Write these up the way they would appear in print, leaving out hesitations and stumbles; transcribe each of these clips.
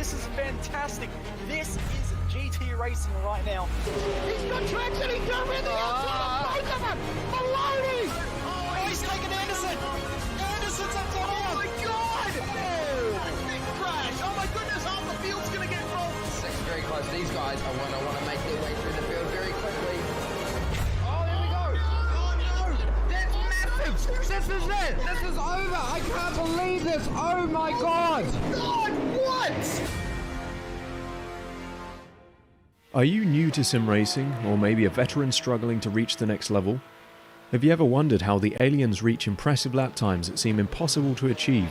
This is fantastic. This is GT racing right now. He's got traction, he's got rhythm, both of them! Maloney! Oh, he's taking Anderson. Anderson's up top. Oh my God! Oh. Big crash! Oh my goodness, half the field's gonna get rolled. It's very close. These guys are want to make their way through the field very quickly. Oh, there we go. Oh no! That's massive! This is it! This is over! I can't believe this! Oh my God! God, what? Are you new to sim racing, or maybe a veteran struggling to reach the next level? Have you ever wondered how the aliens reach impressive lap times that seem impossible to achieve?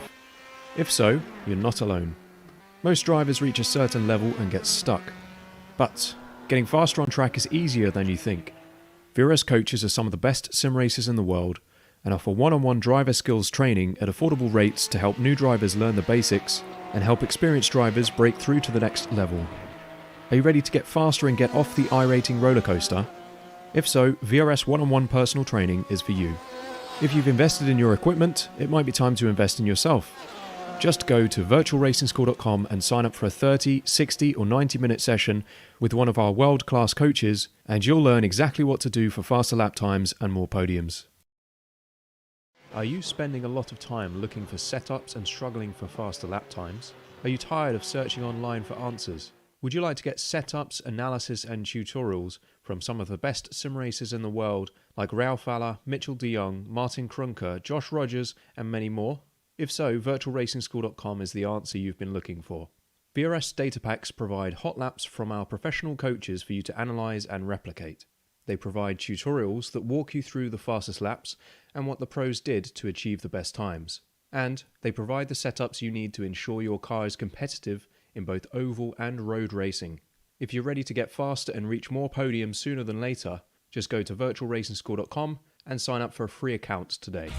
If so, you're not alone. Most drivers reach a certain level and get stuck. But getting faster on track is easier than you think. VRS coaches are some of the best sim racers in the world and offer one-on-one driver skills training at affordable rates to help new drivers learn the basics and help experienced drivers break through to the next level. Are you ready to get faster and get off the iRacing roller coaster? If so, VRS one-on-one personal training is for you. If you've invested in your equipment, it might be time to invest in yourself. Just go to virtualracingschool.com and sign up for a 30, 60 or 90-minute session with one of our world-class coaches, and you'll learn exactly what to do for faster lap times and more podiums. Are you spending a lot of time looking for setups and struggling for faster lap times? Are you tired of searching online for answers? Would you like to get setups, analysis and tutorials from some of the best sim racers in the world like Ralph Alla, Mitchell de Jong, Martin Krunker, Josh Rogers and many more? If so, virtualracingschool.com is the answer you've been looking for. VRS data packs provide hot laps from our professional coaches for you to analyse and replicate. They provide tutorials that walk you through the fastest laps and what the pros did to achieve the best times. And they provide the setups you need to ensure your car is competitive in both oval and road racing. If you're ready to get faster and reach more podiums sooner than later, just go to virtualracingschool.com and sign up for a free account today.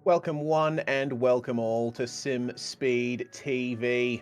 Welcome one and welcome all to Sim Speed TV.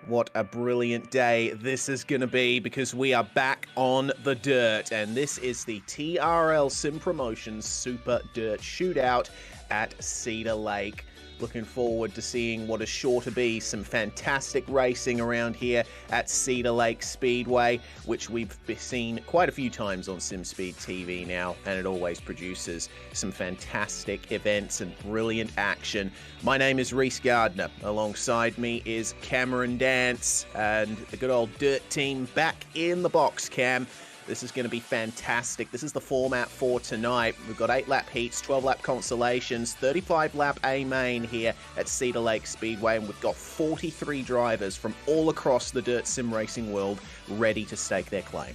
What a brilliant day this is going to be because we are back on the dirt, and this is the TRL Sim Promotions Super Dirt Shootout at Cedar Lake. Looking forward to seeing what is sure to be some fantastic racing around here at Cedar Lake Speedway, which we've seen quite a few times on SimSpeed TV now, and it always produces some fantastic events and brilliant action. My name is Reese Gardner. Alongside me is Cameron Dance and the good old Dirt team back in the box, Cam. This is going to be fantastic. This is the format for tonight. We've got 8-lap heats, 12-lap consolations, 35-lap A main here at Cedar Lake Speedway, and we've got 43 drivers from all across the dirt sim racing world ready to stake their claim.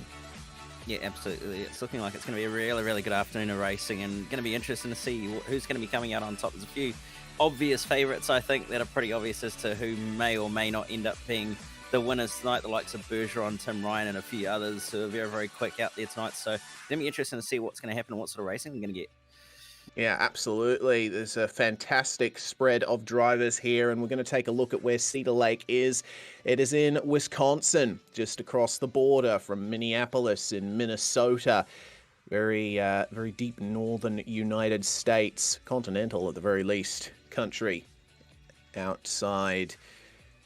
Yeah, absolutely. It's looking like it's going to be a really, really good afternoon of racing, and going to be interesting to see who's going to be coming out on top. There's a few obvious favourites, I think, that are pretty obvious as to who may or may not end up being the winners tonight, the likes of Bergeron, Tim Ryan, and a few others who are very, very quick out there tonight. So it's going to be interesting to see what's going to happen and what sort of racing we're going to get. Yeah, absolutely. There's a fantastic spread of drivers here, and we're going to take a look at where Cedar Lake is. It is in Wisconsin, just across the border from Minneapolis in Minnesota. Very deep northern United States, continental at the very least, country outside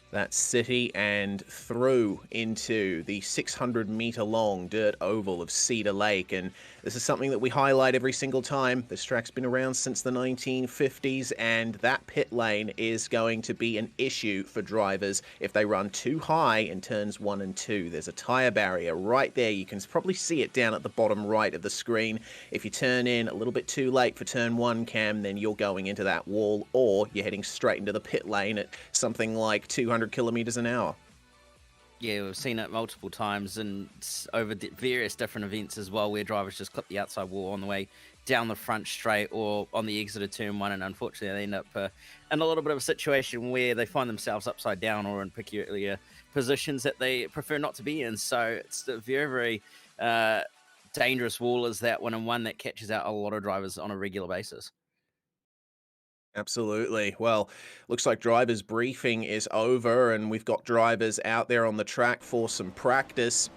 that city and through into the 600-meter long dirt oval of Cedar Lake. And this is something that we highlight every single time. This track's been around since the 1950s, and that pit lane is going to be an issue for drivers if they run too high in turns 1 and 2. There's a tire barrier right there. You can probably see it down at the bottom right of the screen. If you turn in a little bit too late for turn 1, Cam, then you're going into that wall, or you're heading straight into the pit lane at something like 200 kilometers an hour. Yeah, we've seen it multiple times and over various different events as well, where drivers just clip the outside wall on the way down the front straight or on the exit of turn 1, and unfortunately they end up in a little bit of a situation where they find themselves upside down or in peculiar positions that they prefer not to be in. So it's a very, very dangerous wall is that one, and one that catches out a lot of drivers on a regular basis. Absolutely. Well, looks like drivers' briefing is over, and we've got drivers out there on the track for some practice.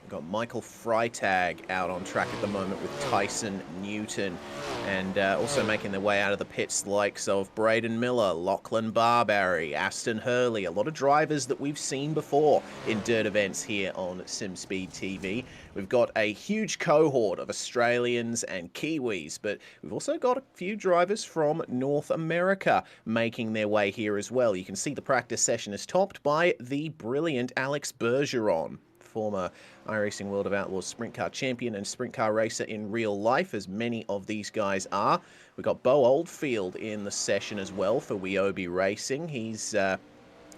We've got Michael Freitag out on track at the moment with Tyson Newton, and also making their way out of the pits, the likes of Braden Miller, Lachlan Barberry, Aston Hurley, a lot of drivers that we've seen before in dirt events here on SimSpeed TV. We've got a huge cohort of Australians and Kiwis, but we've also got a few drivers from North America making their way here as well. You can see the practice session is topped by the brilliant Alex Bergeron, former iRacing World of Outlaws sprint car champion and sprint car racer in real life, as many of these guys are. We've got Bo Oldfield in the session as well for Wiobi Racing. He's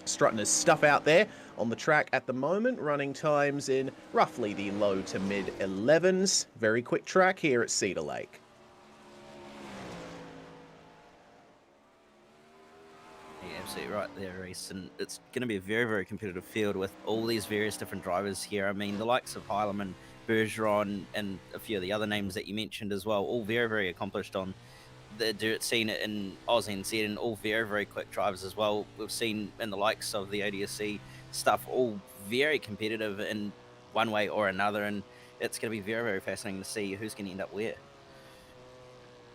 strutting his stuff out there on the track at the moment, running times in roughly the low to mid 11s. Very quick track here at Cedar Lake. Absolutely right there, Reese, and it's going to be a very, very competitive field with all these various different drivers here. I mean, the likes of Heilemann, Bergeron, and a few of the other names that you mentioned as well, all very, very accomplished on the dirt scene in Oz NZ, and all very, very quick drivers as well. We've seen in the likes of the ADSC stuff, all very competitive in one way or another, and it's going to be very, very fascinating to see who's going to end up where.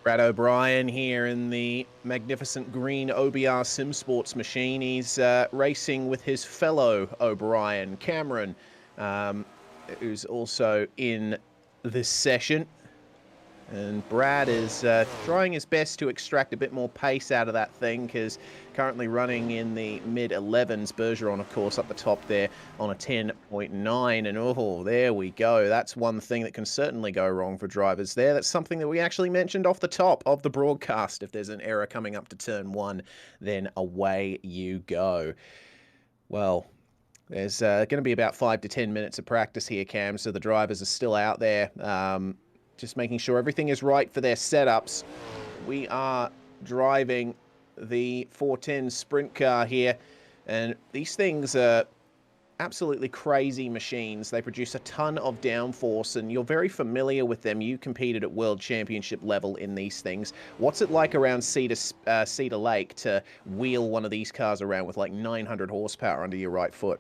Brad O'Brien here in the magnificent green OBR Sim Sports machine. He's racing with his fellow O'Brien, Cameron, who's also in this session. And Brad is trying his best to extract a bit more pace out of that thing, because currently running in the mid-11s. Bergeron, of course, up the top there on a 10.9. And oh, there we go. That's one thing that can certainly go wrong for drivers there. That's something that we actually mentioned off the top of the broadcast. If there's an error coming up to turn 1, then away you go. Well, there's going to be about 5 to 10 minutes of practice here, Cam, so the drivers are still out there. Just making sure everything is right for their setups. We are driving the 410 sprint car here, and these things are absolutely crazy machines. They produce a ton of downforce, and you're very familiar with them. You competed at World Championship level in these things. What's it like around Cedar Lake to wheel one of these cars around with like 900 horsepower under your right foot?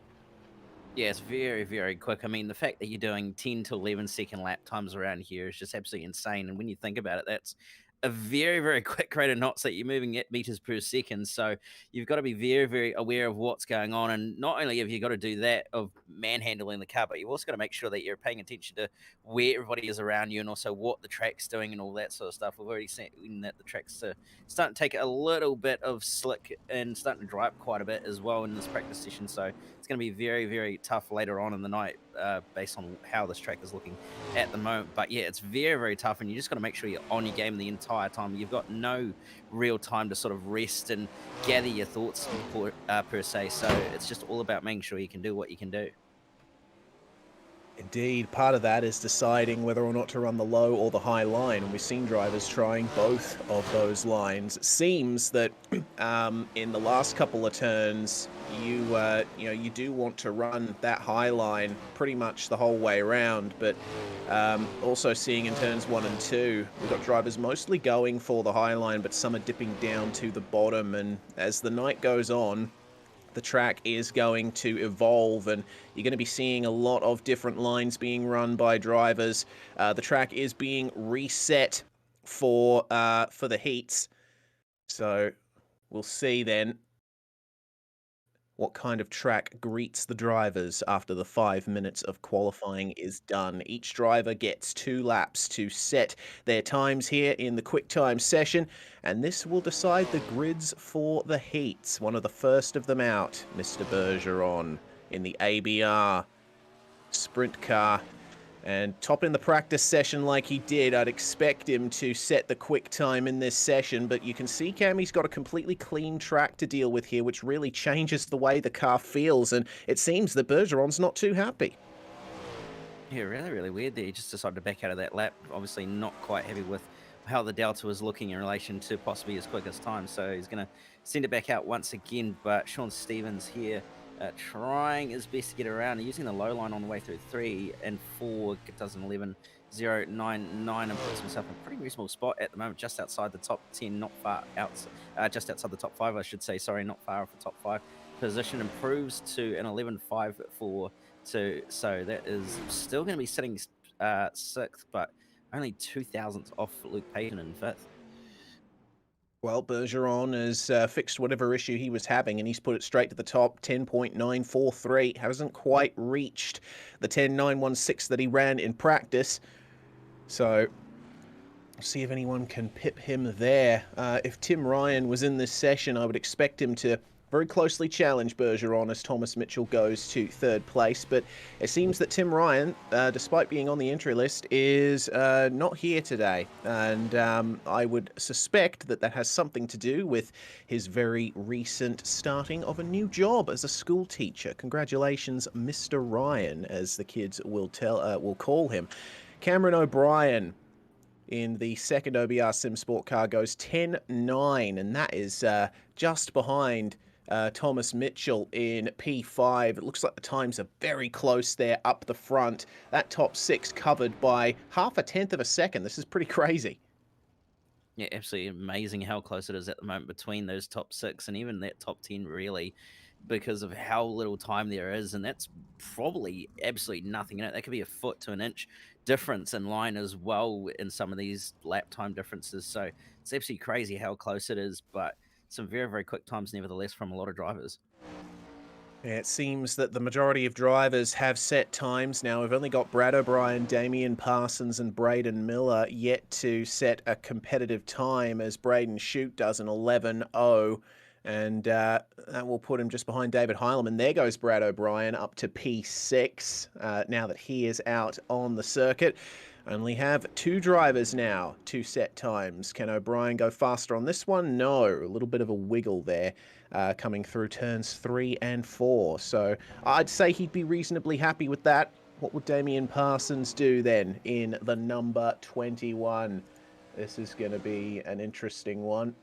Yeah, it's very, very quick. I mean, the fact that you're doing 10 to 11 second lap times around here is just absolutely insane. And when you think about it, that's a very, very quick rate of knots that you're moving at meters per second. So you've got to be very, very aware of what's going on. And not only have you got to do that of manhandling the car, but you've also got to make sure that you're paying attention to where everybody is around you and also what the track's doing and all that sort of stuff. We've already seen that the track's starting to take a little bit of slick and starting to dry up quite a bit as well in this practice session. So it's going to be very, very tough later on in the night based on how this track is looking at the moment. But yeah, it's very, very tough, and you just got to make sure you're on your game the entire time. You've got no real time to sort of rest and gather your thoughts per se. So it's just all about making sure you can do what you can do. Indeed, part of that is deciding whether or not to run the low or the high line, and we've seen drivers trying both of those lines. It seems that in the last couple of turns, you do want to run that high line pretty much the whole way around, but also seeing in turns 1 and 2, we've got drivers mostly going for the high line, but some are dipping down to the bottom, and as the night goes on, the track is going to evolve, and you're going to be seeing a lot of different lines being run by drivers. The track is being reset for the heats, so we'll see then what kind of track greets the drivers after the 5 minutes of qualifying is done. Each driver gets 2 laps to set their times here in the quick time session, and this will decide the grids for the heats. One of the first of them out, Mr. Bergeron in the ABR sprint car. And top in the practice session like he did, I'd expect him to set the quick time in this session, but you can see Cammy's got a completely clean track to deal with here, which really changes the way the car feels, and it seems that Bergeron's not too happy. Yeah, really, really weird there. He just decided to back out of that lap. Obviously not quite happy with how the Delta was looking in relation to possibly his quickest time, so he's going to send it back out once again. But Sean Stevens here trying his best to get around, using the low line on the way through 3 and 4, does an 11.099 and puts himself in a pretty reasonable spot at the moment, just outside the top 10, not far out, just outside the top 5, I should say, sorry, not far off the top 5 position. Improves to an 11.542, so that is still going to be sitting 6th, but only 2 thousandths off Luke Payton in 5th. Well, Bergeron has fixed whatever issue he was having, and he's put it straight to the top, 10.943. Hasn't quite reached the 10.916 that he ran in practice. So, see if anyone can pip him there. If Tim Ryan was in this session, I would expect him to very closely challenge Bergeron as Thomas Mitchell goes to 3rd place. But it seems that Tim Ryan, despite being on the entry list, is not here today. And I would suspect that that has something to do with his very recent starting of a new job as a school teacher. Congratulations, Mr. Ryan, as the kids will call him. Cameron O'Brien in the second OBR Sim Sport car goes 10.9, and that is just behind Thomas Mitchell in P5. It looks like the times are very close there up the front. That top 6 covered by 0.5 of a second. This is pretty crazy. Yeah, absolutely amazing how close it is at the moment between those top 6 and even that top 10, really, because of how little time there is. And that's probably absolutely nothing in it. That could be a foot to an inch difference in line as well in some of these lap time differences. So it's absolutely crazy how close it is, but some very, very quick times nevertheless from a lot of drivers. Yeah, it seems that the majority of drivers have set times now. We've only got Brad O'Brien, Damien Parsons and Braden Miller yet to set a competitive time, as Braden Shute does an 11.0, and that will put him just behind David Heileman. There goes Brad O'Brien up to P6 now that he is out on the circuit. Only have 2 drivers now to set times. Can O'Brien go faster on this one? No. A little bit of a wiggle there coming through turns 3 and 4. So I'd say he'd be reasonably happy with that. What would Damien Parsons do then in the number 21? This is going to be an interesting one.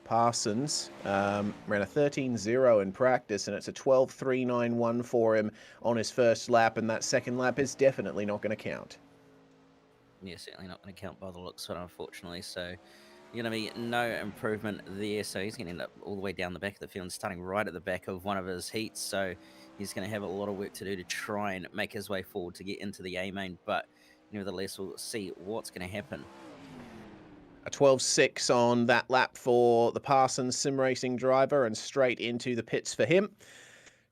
Parsons ran a 13.0 in practice, and it's a 12.391 for him on his first lap, and that second lap is definitely not going to count. Yeah, certainly not going to count by the looks of it, unfortunately. So you're going to be no improvement there. So he's going to end up all the way down the back of the field and starting right at the back of one of his heats. So he's going to have a lot of work to do to try and make his way forward to get into the A main. But nevertheless, we'll see what's going to happen. A 12.6 on that lap for the Parsons sim racing driver and straight into the pits for him.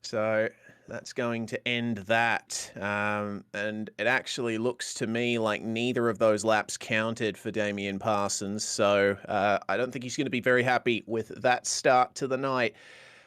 So that's going to end that. And it actually looks to me like neither of those laps counted for Damien Parsons. So I don't think he's going to be very happy with that start to the night.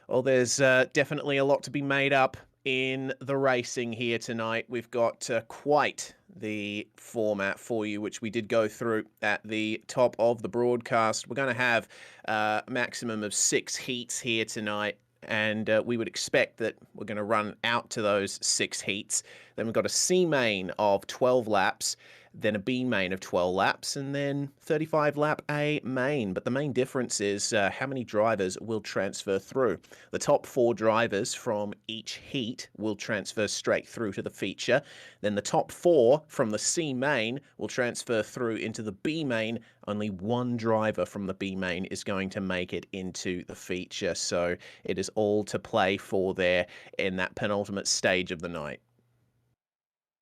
Well, there's definitely a lot to be made up in the racing here tonight. We've got quite the format for you, which we did go through at the top of the broadcast. We're going to have a maximum of 6 heats here tonight, and we would expect that we're going to run out to those 6 heats. Then we've got a C main of 12 laps, then a B main of 12 laps, and then 35 lap A main. But the main difference is how many drivers will transfer through. The top 4 drivers from each heat will transfer straight through to the feature. Then the top 4 from the C main will transfer through into the B main. Only one driver from the B main is going to make it into the feature. So it is all to play for there in that penultimate stage of the night.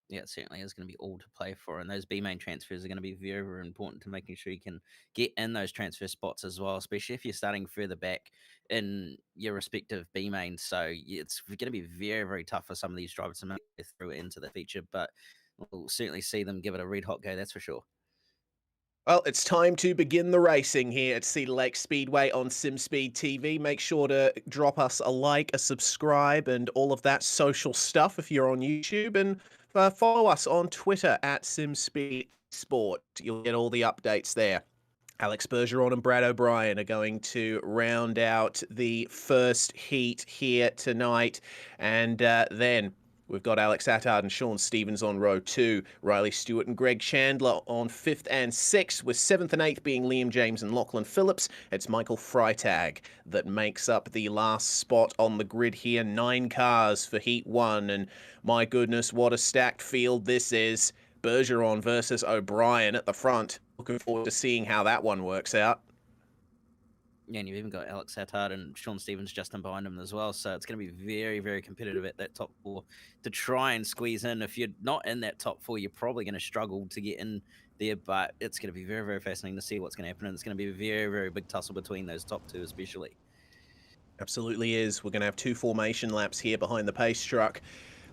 Yeah, it certainly is going to be all to play for, and those B main transfers are going to be very, very important to making sure you can get in those transfer spots as well, especially if you're starting further back in your respective B main. So it's going to be very, very tough for some of these drivers to make it through into the feature, but we'll certainly see them give it a red hot go, that's for sure. Well, it's time to begin the racing here at Cedar Lake Speedway on SimSpeed TV. Make sure to drop us a like, a subscribe, and all of that social stuff if you're on YouTube. And follow us on Twitter at SimSpeed Sport. You'll get all the updates there. Alex Bergeron and Brad O'Brien are going to round out the first heat here tonight. And then we've got Alex Attard and Sean Stevens on row 2, Riley Stewart and Greg Chandler on 5th and 6th, with 7th and 8th being Liam James and Lachlan Phillips. It's Michael Freitag that makes up the last spot on the grid here. 9 cars for Heat 1, and my goodness, what a stacked field this is. Bergeron versus O'Brien at the front. Looking forward to seeing how that one works out. Yeah, and you've even got Alex Attard and Sean Stevens just in behind him as well. So it's going to be very, very competitive at that top 4 to try and squeeze in. If you're not in that top 4, you're probably going to struggle to get in there. But it's going to be very, very fascinating to see what's going to happen. And it's going to be a very, very big tussle between those top 2 especially. Absolutely is. We're going to have 2 formation laps here behind the pace truck.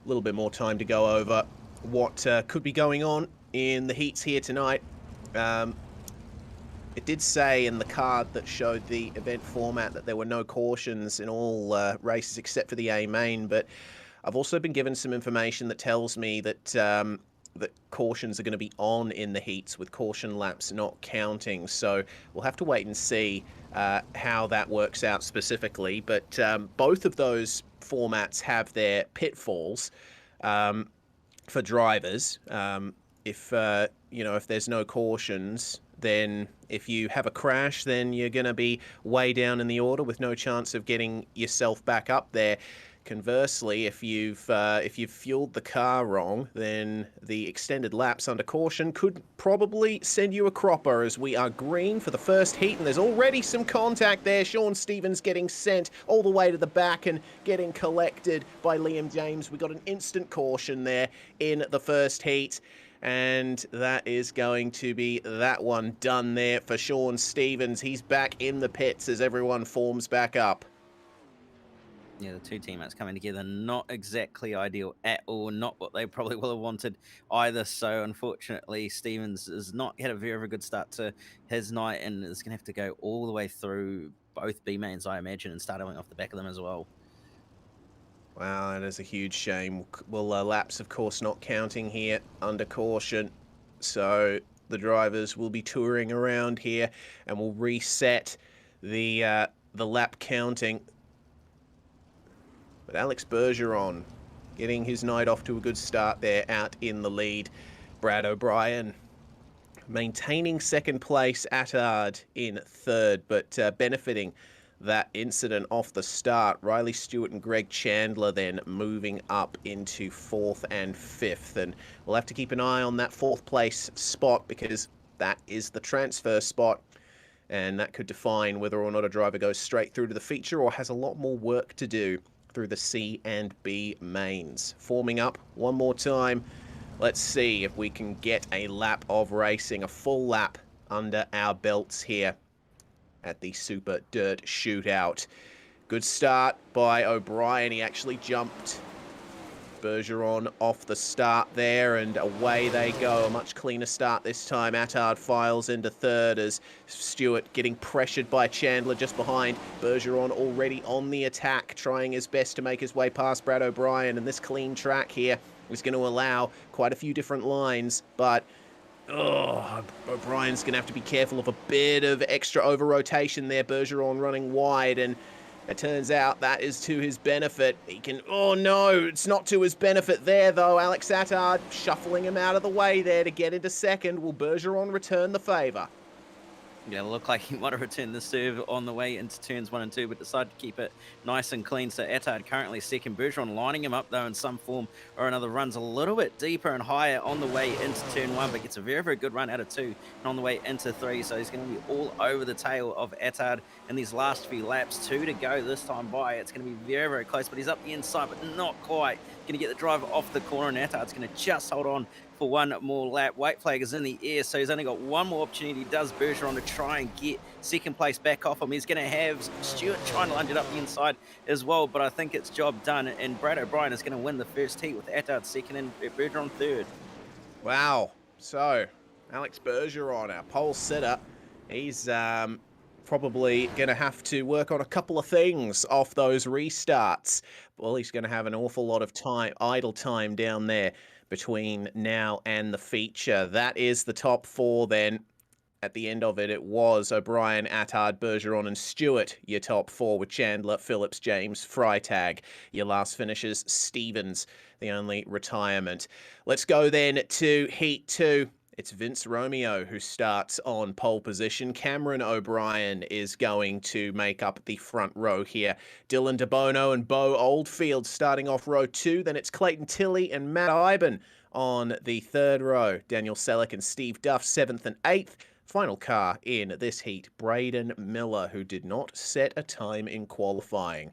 A little bit more time to go over what could be going on in the heats here tonight. It did say in the card that showed the event format that there were no cautions in all races except for the A main, but I've also been given some information that tells me that that cautions are going to be on in the heats, with caution laps not counting. So we'll have to wait and see how that works out specifically. But both of those formats have their pitfalls for drivers. If if there's no cautions, then if you have a crash, then you're going to be way down in the order with no chance of getting yourself back up there. Conversely, if you've fueled the car wrong, then the extended laps under caution could probably send you a cropper, as we are green for the first heat, and there's already some contact there. Sean Stevens getting sent all the way to the back and getting collected by Liam James. We got an instant caution there in the first heat. And that is going to be that one done there for Sean Stevens. He's back in the pits as everyone forms back up. Yeah, the 2 teammates coming together, not exactly ideal at all, not what they probably will have wanted either. So unfortunately, Stevens has not had a very, very good start to his night and is going to have to go all the way through both B mains, I imagine, and starting off the back of them as well. Wow, that is a huge shame. Well, laps, of course, not counting here under caution. So the drivers will be touring around here and will reset the lap counting. But Alex Bergeron getting his night off to a good start there out in the lead. Brad O'Brien maintaining second place, Attard in third, but benefiting that incident off the start. Riley Stewart and Greg Chandler then moving up into 4th and 5th. And we'll have to keep an eye on that 4th place spot, because that is the transfer spot. And that could define whether or not a driver goes straight through to the feature or has a lot more work to do through the C and B mains. Forming up one more time. Let's see if we can get a lap of racing, a full lap under our belts here at the Super Dirt Shootout. Good start by O'Brien. He actually jumped Bergeron off the start there, and away they go. A much cleaner start this time. Attard files into third as Stewart getting pressured by Chandler just behind. Bergeron already on the attack, trying his best to make his way past Brad O'Brien, and this clean track here is going to allow quite a few different lines, but O'Brien's going to have to be careful of a bit of extra over-rotation there. Bergeron running wide, and it turns out that is to his benefit. He can... Oh, no, it's not to his benefit there, though. Alex Attard shuffling him out of the way there to get into second. Will Bergeron return the favour? Yeah, it looked like he might have returned the serve on the way into turns 1 and 2, but decided to keep it nice and clean. So Attard currently second. Bergeron lining him up, though, in some form or another. Runs a little bit deeper and higher on the way into turn 1, but gets a very, very good run out of 2 and on the way into 3. So he's going to be all over the tail of Attard in these last few laps. 2 to go this time by. It's going to be very, very close, but he's up the inside, but not quite. Going to get the drive off the corner, and Attard's going to just hold on for one more lap. White flag is in the air, so he's only got one more opportunity. Does Bergeron to try and get second place back off him. He's going to have Stewart trying to lunge it up the inside as well, but I think it's job done, and Brad O'Brien is going to win the first heat with Attard second and Bergeron third. Wow. So, Alex Bergeron, our pole sitter, he's probably going to have to work on a couple of things off those restarts. Well, he's going to have an awful lot of time, idle time down there between now and the feature. That is the top 4 then. At the end of it, it was O'Brien, Attard, Bergeron and Stewart, your top 4, with Chandler, Phillips, James, Freitag. Your last finishes, Stevens, the only retirement. Let's go then to Heat 2. It's Vince Romeo who starts on pole position. Cameron O'Brien is going to make up the front row here. Dylan DeBono and Bo Oldfield starting off row 2. Then it's Clayton Tilly and Matt Iben on the third row. Daniel Selleck and Steve Duff 7th and 8th. Final car in this heat, Braden Miller, who did not set a time in qualifying.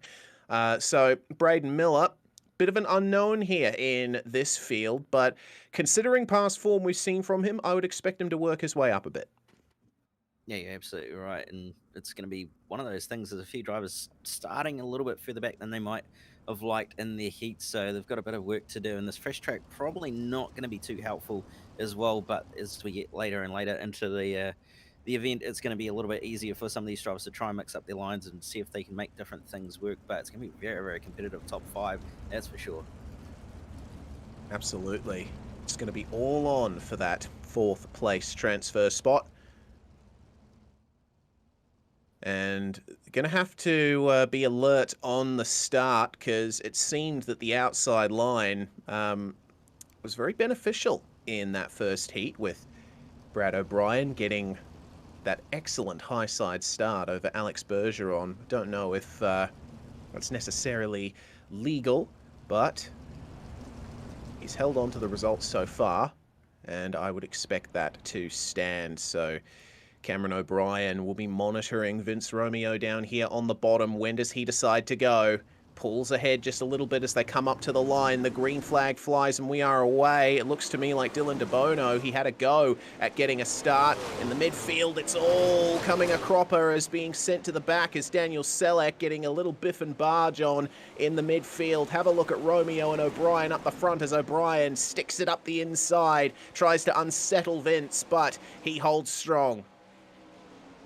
So Braden Miller, bit of an unknown here in this field, but considering past form we've seen from him, I would expect him to work his way up a bit. Yeah, you're absolutely right. And it's going to be one of those things. There's a few drivers starting a little bit further back than they might have liked in their heat, so they've got a bit of work to do. And this fresh track probably not going to be too helpful as well. But as we get later and later into the event, it's going to be a little bit easier for some of these drivers to try and mix up their lines and see if they can make different things work. But it's going to be very, very competitive top 5, that's for sure. Absolutely. It's going to be all on for that 4th place transfer spot. And going to have to be alert on the start, because it seemed that the outside line was very beneficial in that first heat, with Brad O'Brien getting that excellent high side start over Alex Bergeron. Don't know if that's necessarily legal, but he's held on to the results so far, and I would expect that to stand. So Cameron O'Brien will be monitoring Vince Romeo down here on the bottom. When does he decide to go? Pulls ahead just a little bit as they come up to the line. The green flag flies and we are away. It looks to me like Dylan DeBono, he had a go at getting a start. In the midfield, it's all coming a cropper as being sent to the back as Daniel Selleck getting a little biff and barge on in the midfield. Have a look at Romeo and O'Brien up the front as O'Brien sticks it up the inside, tries to unsettle Vince, but he holds strong.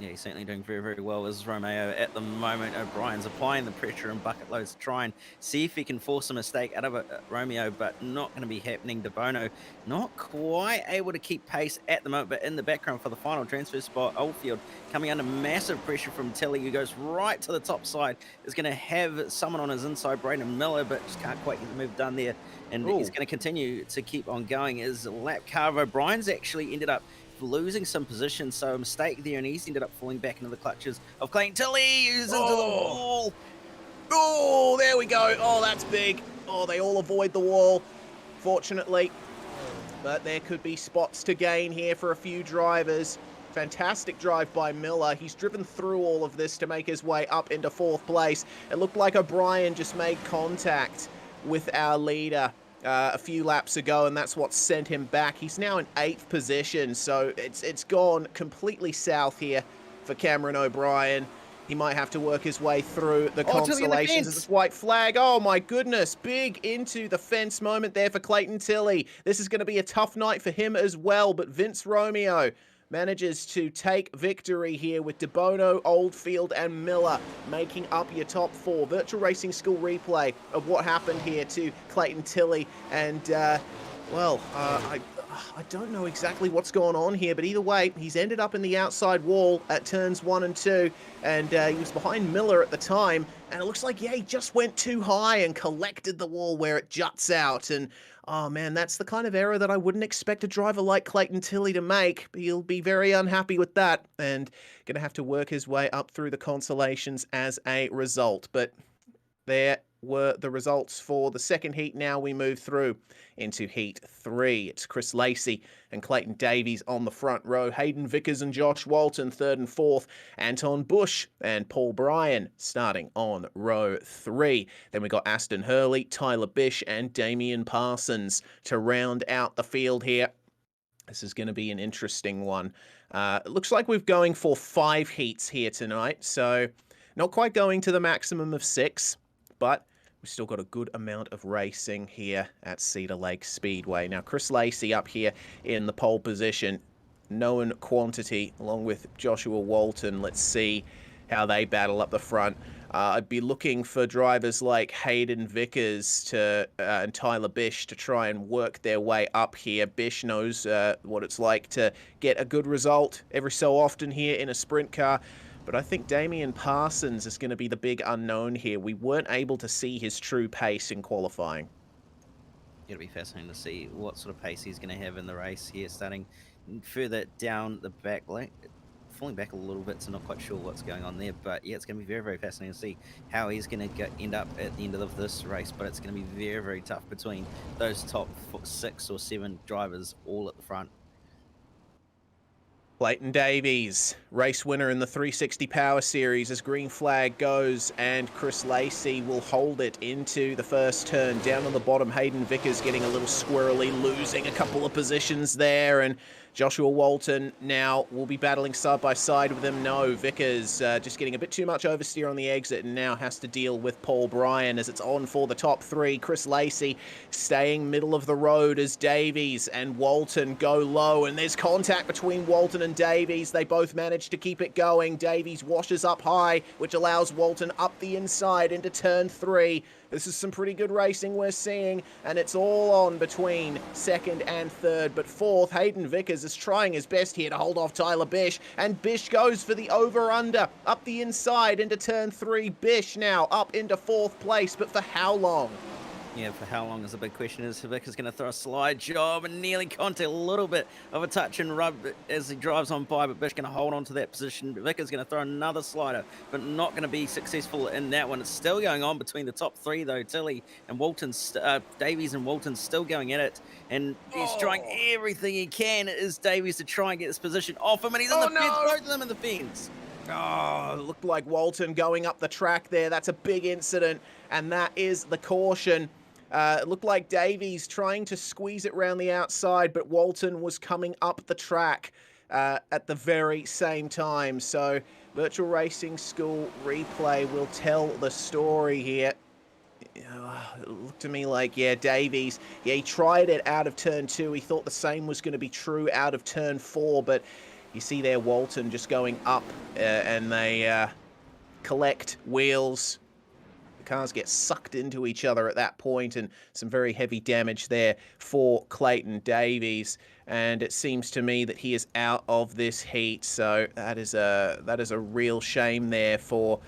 Yeah, he's certainly doing very, very well as Romeo at the moment. O'Brien's applying the pressure and bucket loads to try and see if he can force a mistake out of Romeo, but not going to be happening. DeBono not quite able to keep pace at the moment, but in the background for the final transfer spot, Oldfield coming under massive pressure from Tilly, who goes right to the top side, is going to have someone on his inside, Braden Miller, but just can't quite get the move done there. And he's going to continue to keep on going. His lap car of O'Brien's actually ended up losing some position, so a mistake there, and he's ended up falling back into the clutches of Clayton Tilly, who's into the wall. Oh, there we go. Oh, that's big. Oh, they all avoid the wall, fortunately. But there could be spots to gain here for a few drivers. Fantastic drive by Miller. He's driven through all of this to make his way up into 4th place. It looked like O'Brien just made contact with our leader a few laps ago, and that's what sent him back. He's now in 8th position, so it's gone completely south here for Cameron O'Brien. He might have to work his way through the constellations of this white flag. Oh my goodness, big into the fence moment there for Clayton Tilly. This is going to be a tough night for him as well, but Vince Romeo manages to take victory here with DeBono, Oldfield, and Miller making up your top 4. Virtual Racing School replay of what happened here to Clayton Tilly, and I don't know exactly what's going on here, but either way, he's ended up in the outside wall at turns 1 and 2, and he was behind Miller at the time, and it looks like, yeah, he just went too high and collected the wall where it juts out, and oh man, that's the kind of error that I wouldn't expect a driver like Clayton Tilly to make. He'll be very unhappy with that, and going to have to work his way up through the consolations as a result, but there were the results for the second heat. Now we move through into heat 3. It's Chris Lacey and Clayton Davies on the front row. Hayden Vickers and Josh Walton 3rd and 4th. Anton Bush and Paul Bryan starting on row 3. Then we got Aston Hurley, Tyler Bish and Damien Parsons to round out the field here. This is going to be an interesting one. It looks like we're going for 5 heats here tonight, so not quite going to the maximum of 6, but we've still got a good amount of racing here at Cedar Lake Speedway. Now, Chris Lacey up here in the pole position, known quantity, along with Joshua Walton. Let's see how they battle up the front. I'd be looking for drivers like Hayden Vickers and Tyler Bish to try and work their way up here. Bish knows what it's like to get a good result every so often here in a sprint car. But I think Damien Parsons is going to be the big unknown here. We weren't able to see his true pace in qualifying. It'll be fascinating to see what sort of pace he's going to have in the race here, starting further down the back lane, falling back a little bit, so not quite sure what's going on there. But yeah, it's going to be very, very fascinating to see how he's going to end up at the end of this race. But it's going to be very, very tough between those top 6 or 7 drivers all at the front. Clayton Davies, race winner in the 360 Power Series as green flag goes, and Chris Lacey will hold it into the first turn. Down on the bottom, Hayden Vickers getting a little squirrely, losing a couple of positions there, and Joshua Walton now will be battling side by side with him. No, Vickers just getting a bit too much oversteer on the exit and now has to deal with Paul Bryan as it's on for the top 3. Chris Lacey staying middle of the road as Davies and Walton go low, and there's contact between Walton and Davies. They both manage to keep it going. Davies washes up high, which allows Walton up the inside into turn 3. This is some pretty good racing we're seeing, and it's all on between 2nd and 3rd. But 4th, Hayden Vickers is trying his best here to hold off Tyler Bish, and Bish goes for the over-under up the inside into turn 3. Bish now up into 4th place, but for how long? Yeah, for how long is the big question. Is Vickers going to throw a slide job and nearly contact a little bit of a touch and rub as he drives on by, but Bish going to hold on to that position. Vickers going to throw another slider, but not going to be successful in that one. It's still going on between the top 3, though. Tilly and Walton, Davies and Walton still going at it, and he's trying everything he can, is Davies, to try and get this position off him, and he's in the fence, both of them in the fence. Oh, it looked like Walton going up the track there. That's a big incident, and that is the caution. It looked like Davies trying to squeeze it round the outside, but Walton was coming up the track at the very same time. So Virtual Racing School replay will tell the story here. It looked to me like, yeah, Davies, yeah, he tried it out of turn 2. He thought the same was going to be true out of turn 4, but you see there Walton just going up and they collect wheels. Cars get sucked into each other at that point, and some very heavy damage there for Clayton Davies. And it seems to me that he is out of this heat, so that is a real shame there for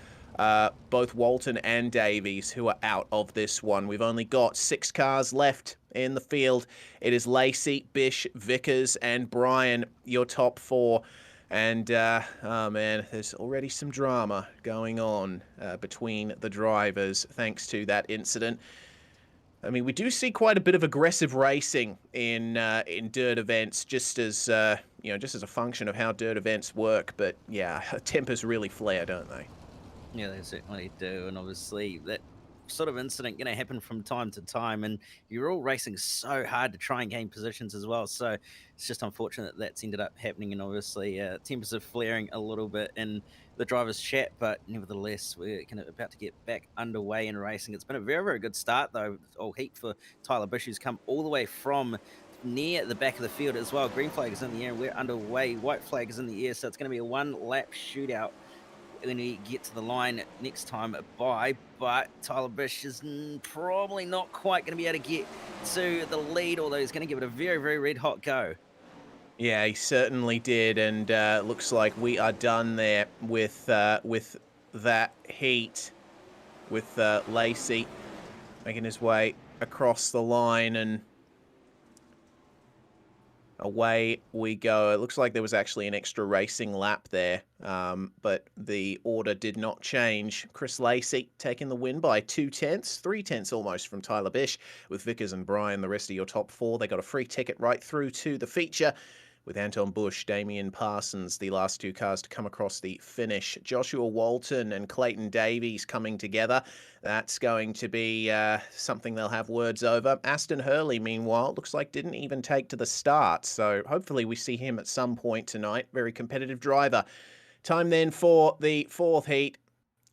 both Walton and Davies, who are out of this one. We've only got 6 cars left in the field. It is Lacey, Bish, Vickers, and Bryan, your top 4. And, oh man, there's already some drama going on between the drivers thanks to that incident. I mean, we do see quite a bit of aggressive racing in dirt events, just as just as a function of how dirt events work. But yeah, tempers really flare, don't they? Yeah, they certainly do, and obviously that sort of incident going to happen from time to time, and you're all racing so hard to try and gain positions as well. So it's just unfortunate that that's ended up happening, and obviously tempers are flaring a little bit in the driver's chat, but nevertheless, we're about to get back underway in racing. It's been a very, very good start, though, all heat for Tyler Bish, who's come all the way from near the back of the field as well. Green flag is in the air, and we're underway. White flag is in the air, so it's going to be a one-lap shootout when we get to the line next time by, but Tyler Bish is probably not quite going to be able to get to the lead, although he's going to give it a very, very red-hot go. Yeah, he certainly did, and looks like we are done there with that heat, with Lacey making his way across the line, and away we go. It looks like there was actually an extra racing lap there, but the order did not change. Chris Lacey taking the win by 2/10, 3/10 almost from Tyler Bish, with Vickers and Bryan the rest of your top four. They got a free ticket right through to the feature, with Anton Bush, Damien Parsons, the last two cars to come across the finish. Joshua Walton and Clayton Davies coming together. That's going to be something they'll have words over. Aston Hurley, meanwhile, looks like didn't even take to the start, so hopefully we see him at some point tonight. Very competitive driver. Time then for the fourth heat.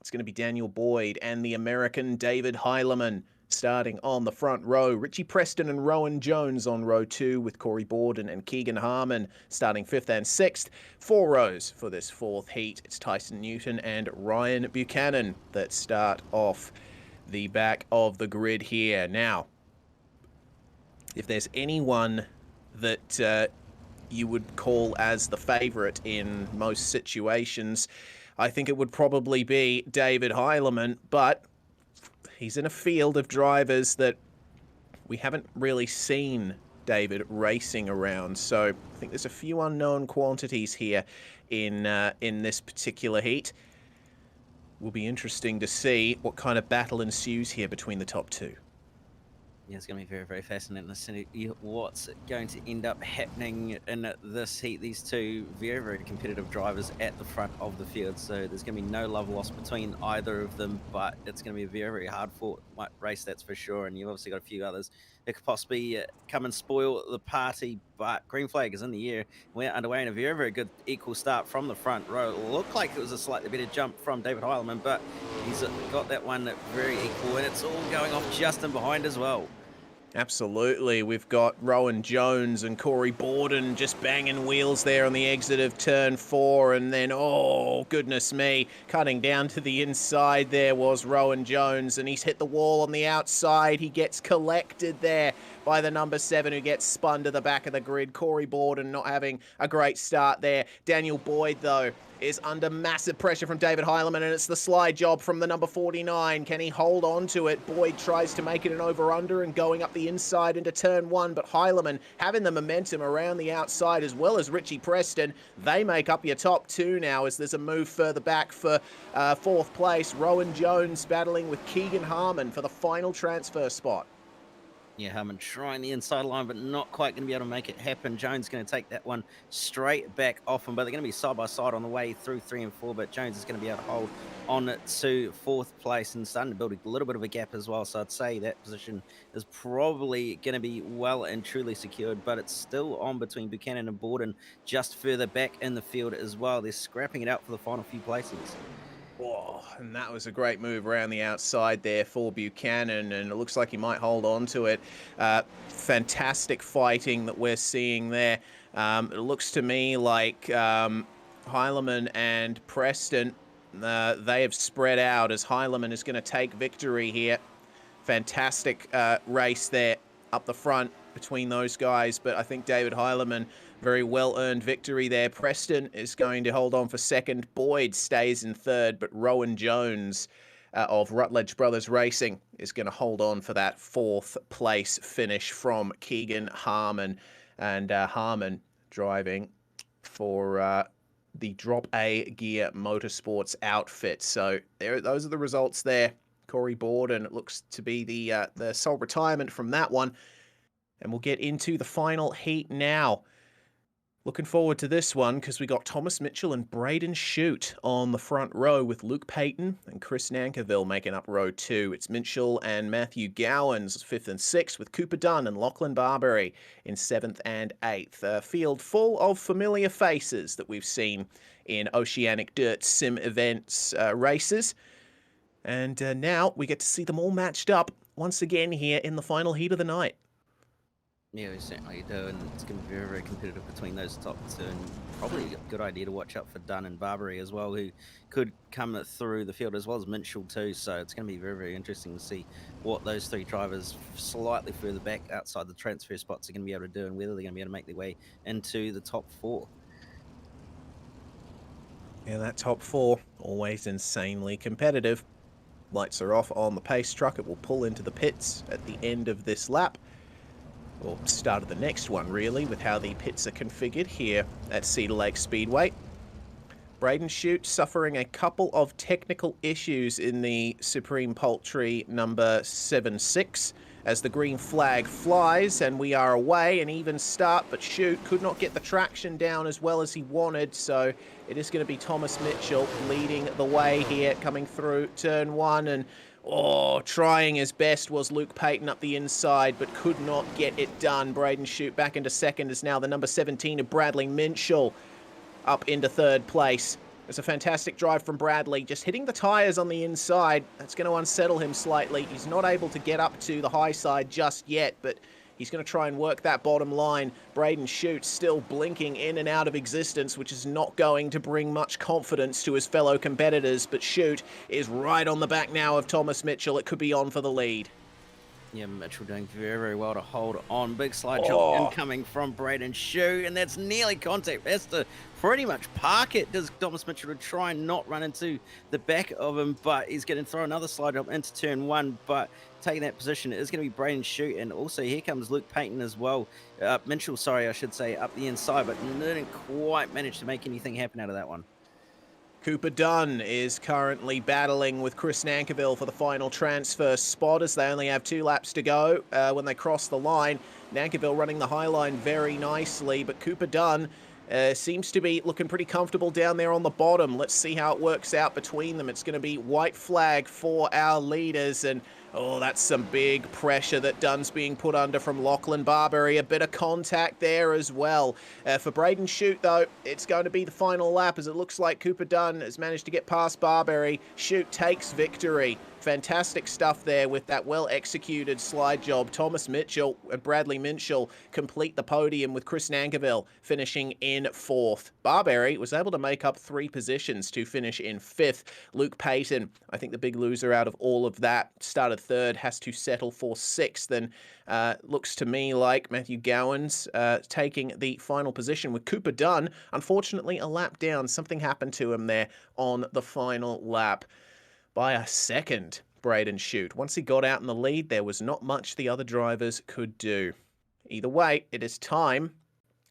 It's going to be Daniel Boyd and the American David Heilemann starting on the front row. Richie Preston and Rowan Jones on row 2, with Corey Borden and Keegan Harmon starting 5th and 6th. 4 rows for this fourth heat. It's Tyson Newton and Ryan Buchanan that start off the back of the grid here. Now, if there's anyone that you would call as the favourite in most situations, I think it would probably be David Heilemann, but he's in a field of drivers that we haven't really seen David racing around. So I think there's a few unknown quantities here in this particular heat. Will be interesting to see what kind of battle ensues here between the top two. Yeah, it's going to be very, very fascinating to see what's going to end up happening in this heat. These two very, very competitive drivers at the front of the field. So there's going to be no love lost between either of them, but it's going to be a very, very hard-fought race, that's for sure. And you've obviously got a few others that could possibly come and spoil the party, but green flag is in the air. We're underway in a very, very good equal start from the front row. It looked like it was a slightly better jump from David Heilemann, but he's got that one very equal, and it's all going off just in behind as well. Absolutely. We've got Rowan Jones and Corey Borden just banging wheels there on the exit of turn 4, and then, oh, goodness me, cutting down to the inside there was Rowan Jones, and he's hit the wall on the outside. He gets collected there by the number 7, who gets spun to the back of the grid. Corey Borden not having a great start there. Daniel Boyd, though, is under massive pressure from David Heilemann, and it's the slide job from the number 49. Can he hold on to it? Boyd tries to make it an over-under and going up the inside into turn 1, but Heilemann having the momentum around the outside, as well as Richie Preston. They make up your top 2 now, as there's a move further back for 4th place. Rowan Jones battling with Keegan Harmon for the final transfer spot. Yeah, Harmon trying the inside line, but not quite going to be able to make it happen. Jones going to take that one straight back off him, but they're going to be side by side on the way through 3 and 4, but Jones is going to be able to hold on to 4th place and starting to build a little bit of a gap as well. So I'd say that position is probably going to be well and truly secured, but it's still on between Buchanan and Borden just further back in the field as well. They're scrapping it out for the final few places. Oh, and that was a great move around the outside there for Buchanan, and it looks like he might hold on to it. Fantastic fighting that we're seeing there. It looks to me like Heilemann and Preston, they have spread out, as Heilemann is going to take victory here. Fantastic race there up the front between those guys, but I think David Heilemann, very well-earned victory there. Preston is going to hold on for 2nd. Boyd stays in 3rd, but Rowan Jones of Rutledge Brothers Racing is going to hold on for that 4th place finish from Keegan Harmon. And Harmon driving for the Drop A Gear Motorsports outfit. So those are the results there. Corey Borden, it looks to be the sole retirement from that one. And we'll get into the final heat now. Looking forward to this one because we got Thomas Mitchell and Braden Shute on the front row with Luke Payton and Chris Nankerville making up row 2. It's Mitchell and Matthew Gowans 5th and 6th with Cooper Dunn and Lachlan Barbery in 7th and 8th. A field full of familiar faces that we've seen in Oceanic Dirt Sim events races. And now we get to see them all matched up once again here in the final heat of the night. Yeah, we certainly do, and it's going to be very, very competitive between those top two, and probably a good idea to watch out for Dunn and Barbery as well, who could come through the field, as well as Mitchell too, so it's going to be very, very interesting to see what those three drivers slightly further back outside the transfer spots are going to be able to do, and whether they're going to be able to make their way into the top 4. Yeah, that top 4, always insanely competitive. Lights are off on the pace truck. It will pull into the pits at the end of this lap. Or start of the next one, really, with how the pits are configured here at Cedar Lake Speedway. Braden Shute suffering a couple of technical issues in the Supreme Poultry number 7-6 as the green flag flies and we are away, an even start, but Shute could not get the traction down as well as he wanted, so it is going to be Thomas Mitchell leading the way here, coming through turn 1, and trying his best was Luke Payton up the inside, but could not get it done. Braden Shute back into second is now the number 17 of Bradley Minchell up into third place. It's a fantastic drive from Bradley, just hitting the tyres on the inside. That's going to unsettle him slightly. He's not able to get up to the high side just yet, but he's going to try and work that bottom line. Braden Shute still blinking in and out of existence, which is not going to bring much confidence to his fellow competitors. But Shute is right on the back now of Thomas Mitchell. It could be on for the lead. Yeah, Mitchell doing very, very well to hold on. Big slide jump incoming from Braden Shute, and that's nearly contact. Has to pretty much park it, does Thomas Mitchell, to try and not run into the back of him, but he's going to throw another slide jump into turn 1, but taking that position is going to be Braden Shute, and also here comes Luke Payton as well. Mitchell, sorry, I should say, up the inside, but didn't quite manage to make anything happen out of that one. Cooper Dunn is currently battling with Chris Nankerville for the final transfer spot as they only have 2 laps to go when they cross the line. Nankerville running the high line very nicely, but Cooper Dunn seems to be looking pretty comfortable down there on the bottom. Let's see how it works out between them. It's going to be white flag for our leaders, and that's some big pressure that Dunn's being put under from Lachlan Barbery. A bit of contact there as well. For Braden Shute, though, it's going to be the final lap as it looks like Cooper Dunn has managed to get past Barbery. Shute takes victory. Fantastic stuff there with that well-executed slide job. Thomas Mitchell and Bradley Minchell complete the podium with Chris Nankerville finishing in 4th. Barbery was able to make up 3 positions to finish in 5th. Luke Payton, I think the big loser out of all of that, started 3rd, has to settle for 6th. And looks to me like Matthew Gowans taking the final position with Cooper Dunn. Unfortunately, a lap down. Something happened to him there on the final lap. By a second, Braden Shute. Once he got out in the lead, there was not much the other drivers could do. Either way, it is time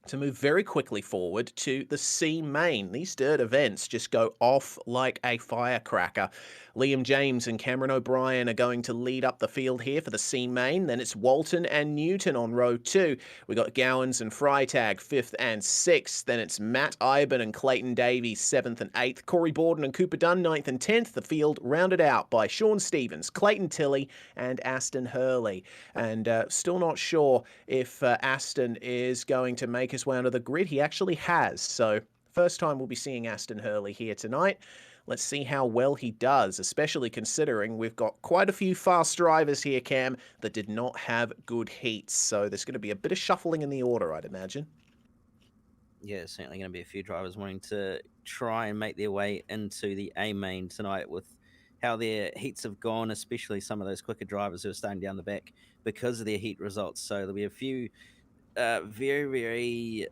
to move very quickly forward to the C main. These dirt events just go off like a firecracker. Liam James and Cameron O'Brien are going to lead up the field here for the C main. Then it's Walton and Newton on row 2. We got Gowans and Freitag 5th and 6th. Then it's Matt Iben and Clayton Davies 7th and 8th. Corey Borden and Cooper Dunn 9th and 10th. The field rounded out by Sean Stevens, Clayton Tilly and Aston Hurley. And still not sure if Aston is going to make his way onto the grid. He actually has. So first time we'll be seeing Aston Hurley here tonight. Let's see how well he does, especially considering we've got quite a few fast drivers here, Cam, that did not have good heats. So there's going to be a bit of shuffling in the order, I'd imagine. Yeah, certainly going to be a few drivers wanting to try and make their way into the A main tonight with how their heats have gone, especially some of those quicker drivers who are staying down the back because of their heat results. So there'll be a few very, very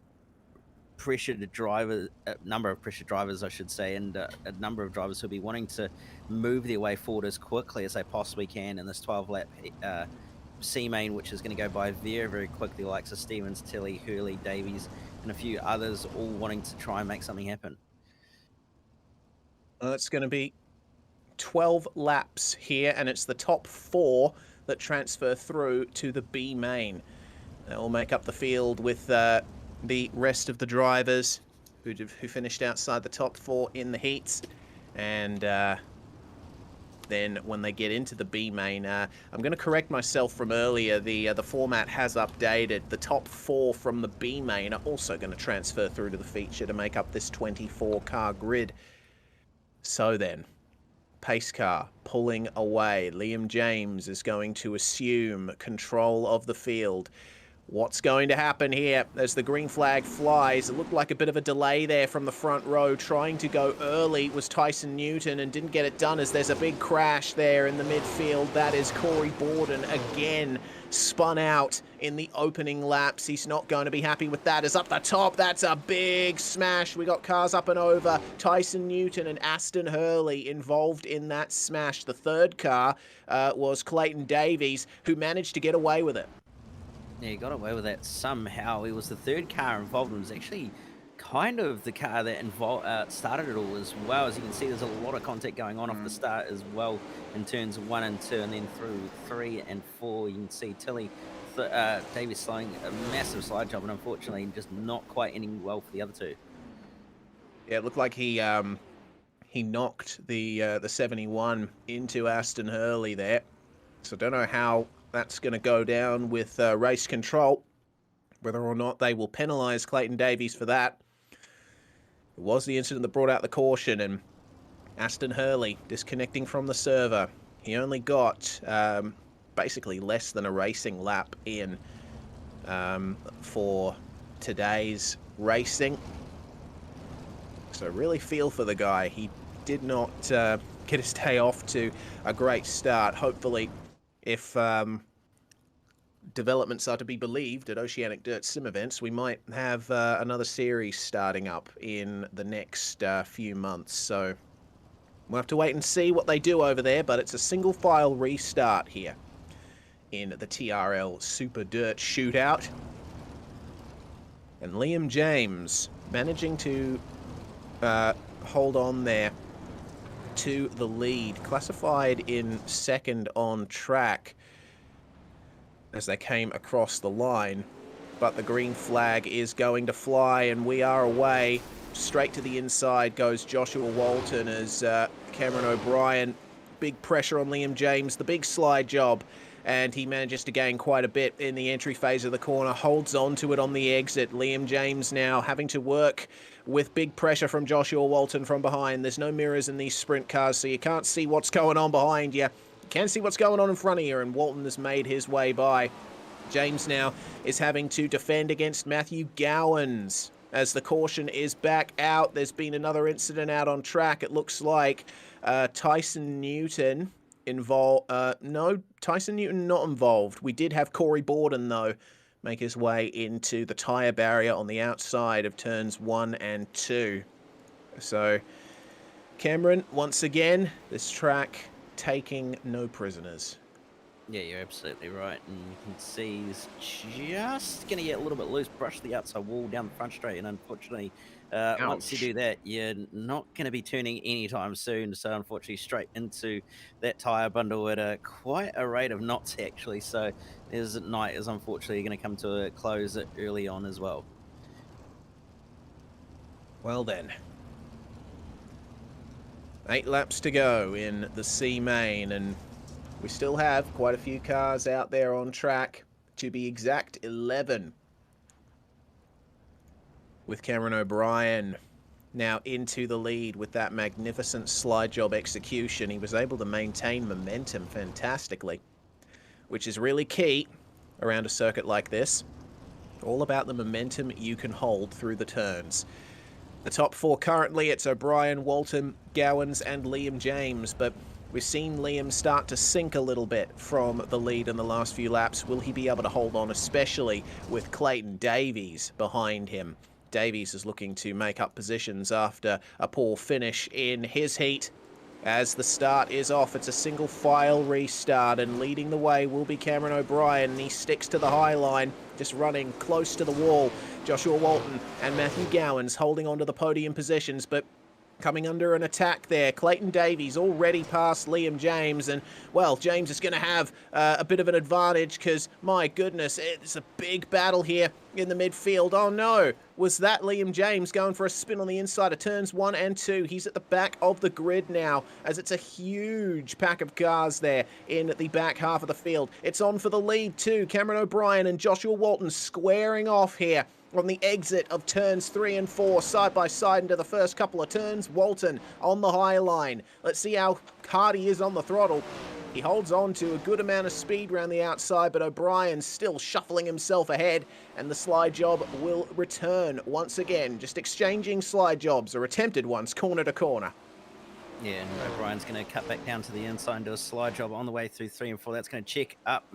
pressured drivers, a number of pressured drivers, I should say, and a number of drivers who'll be wanting to move their way forward as quickly as they possibly can in this 12-lap C main, which is going to go by very, very quickly, like so Stevens, Tilly, Hurley, Davies, and a few others all wanting to try and make something happen. It's going to be 12 laps here, and it's the top 4 that transfer through to the B main. That will make up the field with the rest of the drivers who finished outside the top 4 in the heats. And then when they get into the B main, I'm going to correct myself from earlier. The format has updated. The top 4 from the B main are also going to transfer through to the feature to make up this 24-car grid. So then, pace car pulling away. Liam James is going to assume control of the field. What's going to happen here as the green flag flies? It looked like a bit of a delay there from the front row. Trying to go early was Tyson Newton and didn't get it done as there's a big crash there in the midfield. That is Corey Borden again, spun out in the opening laps. He's not going to be happy with that. As up the top, that's a big smash. We got cars up and over. Tyson Newton and Aston Hurley involved in that smash. The third car was Clayton Davies, who managed to get away with it. Yeah, he got away with that somehow. He was the third car involved and was actually kind of the car that started it all as well. As you can see, there's a lot of contact going on off the start as well in turns 1 and 2, and then through 3 and 4. You can see Tilly, Davies slowing a massive slide job, and unfortunately just not quite ending well for the other two. Yeah, it looked like he knocked the 71 into Aston Hurley there. So don't know how that's going to go down with race control, whether or not they will penalise Clayton Davies for that. It was the incident that brought out the caution, and Aston Hurley disconnecting from the server. He only got basically less than a racing lap in for today's racing. So really feel for the guy. He did not get his day off to a great start. Hopefully, if developments are to be believed at Oceanic Dirt Sim events, we might have another series starting up in the next few months. So we'll have to wait and see what they do over there, but it's a single file restart here in the TRL Super Dirt Shootout. And Liam James managing to hold on there to the lead, classified in second on track as they came across the line, but the green flag is going to fly and we are away. Straight to the inside goes Joshua Walton as Cameron O'Brien, big pressure on Liam James, the big slide job, and he manages to gain quite a bit in the entry phase of the corner, holds on to it on the exit. Liam James now having to work with big pressure from Joshua Walton from behind. There's no mirrors in these sprint cars, so you can't see what's going on behind you. You can see what's going on in front of you, and Walton has made his way by. James now is having to defend against Matthew Gowans as the caution is back out. There's been another incident out on track. It looks like Tyson Newton involved. No, Tyson Newton not involved. We did have Corey Borden, though, make his way into the tyre barrier on the outside of turns 1 and 2. So, Cameron, once again, this track taking no prisoners. Yeah, you're absolutely right. And you can see he's just going to get a little bit loose, brush the outside wall down the front straight. And unfortunately, once you do that, you're not going to be turning anytime soon. So unfortunately, straight into that tyre bundle at quite a rate of knots, actually. So his night is unfortunately going to come to a close early on as well. Well then. 8 laps to go in the C main, and we still have quite a few cars out there on track. To be exact, 11. With Cameron O'Brien now into the lead with that magnificent slide job execution. He was able to maintain momentum fantastically, which is really key around a circuit like this. All about the momentum you can hold through the turns. The top 4 currently, it's O'Brien, Walton, Gowans and Liam James, but we've seen Liam start to sink a little bit from the lead in the last few laps. Will he be able to hold on, especially with Clayton Davies behind him? Davies is looking to make up positions after a poor finish in his heat. As the start is off, it's a single file restart, and leading the way will be Cameron O'Brien, and he sticks to the high line, just running close to the wall. Joshua Walton and Matthew Gowans holding on to the podium positions, but coming under an attack there. Clayton Davies already past Liam James, and, well, James is going to have a bit of an advantage because, my goodness, it's a big battle here in the midfield. Oh, no. Was that Liam James going for a spin on the inside of turns 1 and 2? He's at the back of the grid now, as it's a huge pack of cars there in the back half of the field. It's on for the lead, too. Cameron O'Brien and Joshua Walton squaring off here on the exit of turns 3 and 4, side by side into the first couple of turns. Walton on the high line. Let's see how hard he is on the throttle. He holds on to a good amount of speed around the outside, but O'Brien's still shuffling himself ahead, and the slide job will return once again. Just exchanging slide jobs, or attempted ones, corner to corner. Yeah, and O'Brien's going to cut back down to the inside and do a slide job on the way through 3 and 4. That's going to check up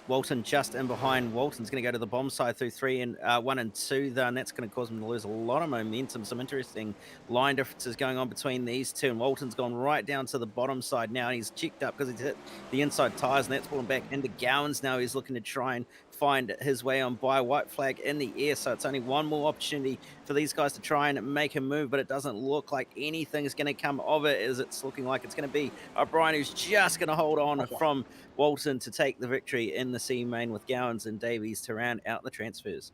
Walton just in behind. Walton's going to go to the bomb side through 3 and 1 and 2 though, and that's going to cause him to lose a lot of momentum. Some interesting line differences going on between these two, and Walton's gone right down to the bottom side now, and he's checked up because he's hit the inside tyres, and that's pulled him back into Gowans now. He's looking to try and find his way on by white flag in the air, so it's only one more opportunity for these guys to try and make a move, but it doesn't look like anything's going to come of it, as it's looking like it's going to be O'Brien who's just going to hold on from Walton to take the victory in the C main, with Gowans and Davies to round out the transfers.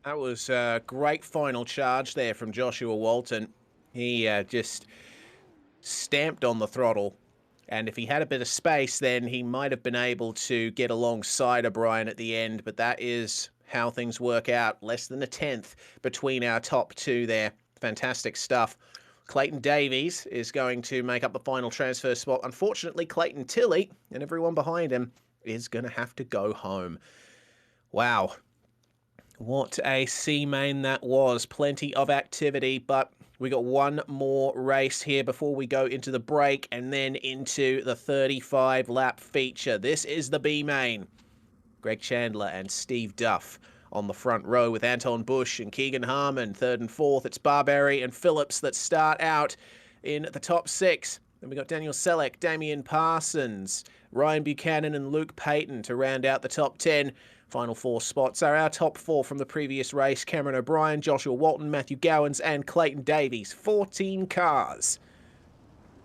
That was a great final charge there from Joshua Walton. He just stamped on the throttle, and if he had a bit of space, then he might have been able to get alongside O'Brien at the end, but that is how things work out. Less than a tenth between our top two there. Fantastic stuff. Clayton Davies is going to make up the final transfer spot. Unfortunately, Clayton Tilly and everyone behind him is going to have to go home. Wow. What a C main that was. Plenty of activity, but we got one more race here before we go into the break and then into the 35-lap feature. This is the B main. Greg Chandler and Steve Duff on the front row, with Anton Bush and Keegan Harmon third and fourth. It's Barberry and Phillips that start out in the top 6. Then we got Daniel Selleck, Damien Parsons, Ryan Buchanan and Luke Payton to round out the top 10. Final 4 spots are our top 4 from the previous race: Cameron O'Brien, Joshua Walton, Matthew Gowans and Clayton Davies. 14 cars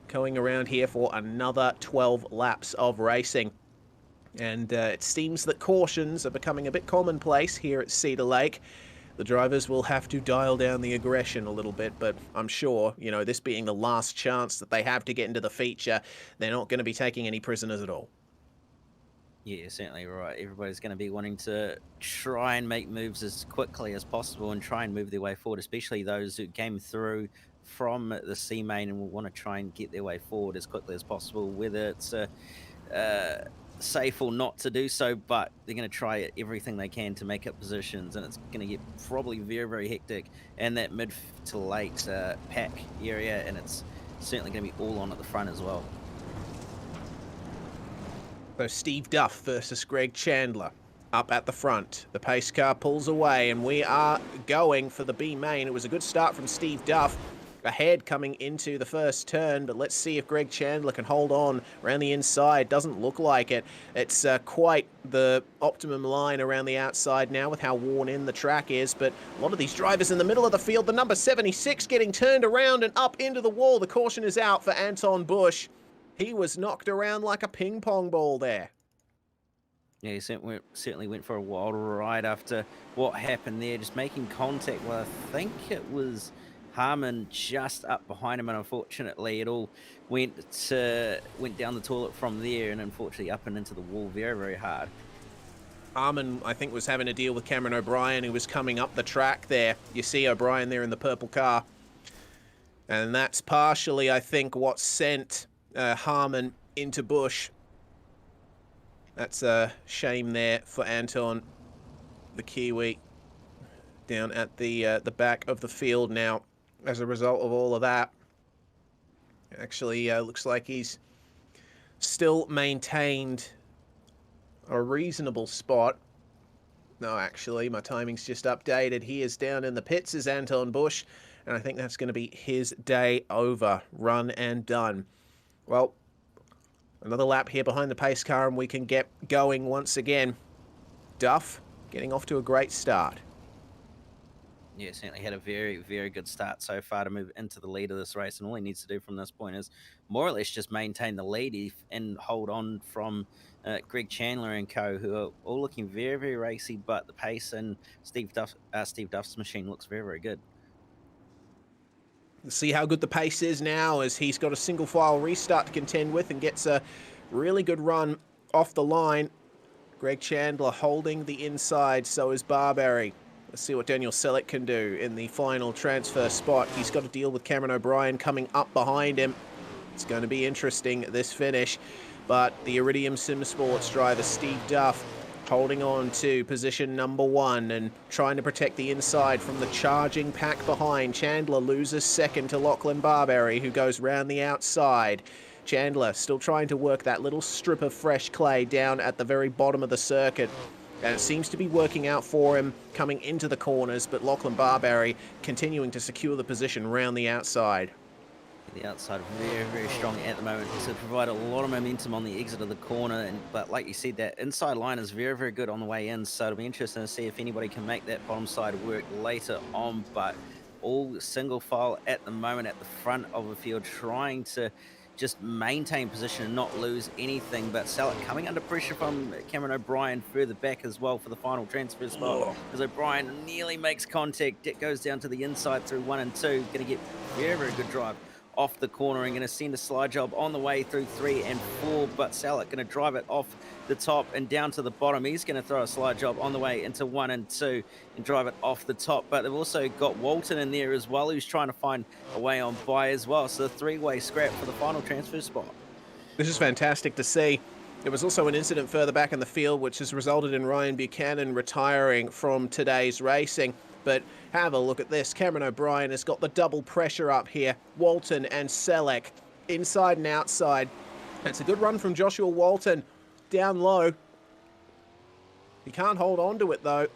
going around here for another 12 laps of racing. And it seems that cautions are becoming a bit commonplace here at Cedar Lake. The drivers will have to dial down the aggression a little bit, but I'm sure, you know, this being the last chance that they have to get into the feature, they're not going to be taking any prisoners at all. Yeah, certainly right. Everybody's going to be wanting to try and make moves as quickly as possible and try and move their way forward, especially those who came through from the C main and will want to try and get their way forward as quickly as possible, whether it's safe or not to do so, but they're going to try everything they can to make up positions, and it's going to get probably very, very hectic in that mid to late pack area, and it's certainly going to be all on at the front as well. So Steve Duff versus Greg Chandler up at the front. The pace car pulls away, and we are going for the B main. It was a good start from Steve Duff, ahead coming into the first turn, but let's see if Greg Chandler can hold on around the inside. Doesn't look like it. It's quite the optimum line around the outside now with how worn in the track is, but a lot of these drivers in the middle of the field. The number 76 getting turned around and up into the wall. The caution is out for Anton Bush. He was knocked around like a ping pong ball there. Yeah, he certainly went for a wild ride after what happened there, just making contact with, I think it was Harmon just up behind him, and unfortunately it all went down the toilet from there, and unfortunately up and into the wall very, very hard. Harmon, I think, was having to deal with Cameron O'Brien, who was coming up the track there. You see O'Brien there in the purple car. And that's partially, I think, what sent Harmon into Bush. That's a shame there for Anton, the Kiwi, down at the back of the field now as a result of all of that. Actually, looks like he's still maintained a reasonable spot. No, actually, my timing's just updated. He is down in the pits as Anton Bush, and I think that's going to be his day over. Run and done. Well, another lap here behind the pace car, and we can get going once again. Duff getting off to a great start. Yeah, certainly had a very, very good start so far to move into the lead of this race, and all he needs to do from this point is more or less just maintain the lead and hold on from Greg Chandler and co, who are all looking very, very racy, but the pace and Steve Duff's machine looks very, very good. See how good the pace is now as he's got a single file restart to contend with and gets a really good run off the line. Greg Chandler holding the inside, so is Barberry. Let's see what Daniel Selleck can do in the final transfer spot. He's got to deal with Cameron O'Brien coming up behind him. It's going to be interesting, this finish. But the Iridium Sim Sports driver, Steve Duff, holding on to position number 1 and trying to protect the inside from the charging pack behind. Chandler loses second to Lachlan Barberry, who goes round the outside. Chandler still trying to work that little strip of fresh clay down at the very bottom of the circuit. And it seems to be working out for him coming into the corners, but Lachlan Barberry continuing to secure the position round the outside. The outside very, very strong at the moment to provide a lot of momentum on the exit of the corner. But like you said, that inside line is very, very good on the way in. So it'll be interesting to see if anybody can make that bottom side work later on. But all single file at the moment at the front of the field, trying to just maintain position and not lose anything. But Selleck coming under pressure from Cameron O'Brien further back as well for the final transfer spot. As O'Brien nearly makes contact, it goes down to the inside through 1 and 2. Going to get very, very good drive off the corner and going to send a slide job on the way through 3 and 4, but Selleck going to drive it off the top and down to the bottom. He's going to throw a slide job on the way into 1 and 2 and drive it off the top, but they've also got Walton in there as well, who's trying to find a way on by as well. So the 3-way scrap for the final transfer spot. This is fantastic to see. There was also an incident further back in the field which has resulted in Ryan Buchanan retiring from today's racing. But have a look at this. Cameron O'Brien has got the double pressure up here. Walton and Selleck inside and outside. It's a good run from Joshua Walton down low. He can't hold on to it though.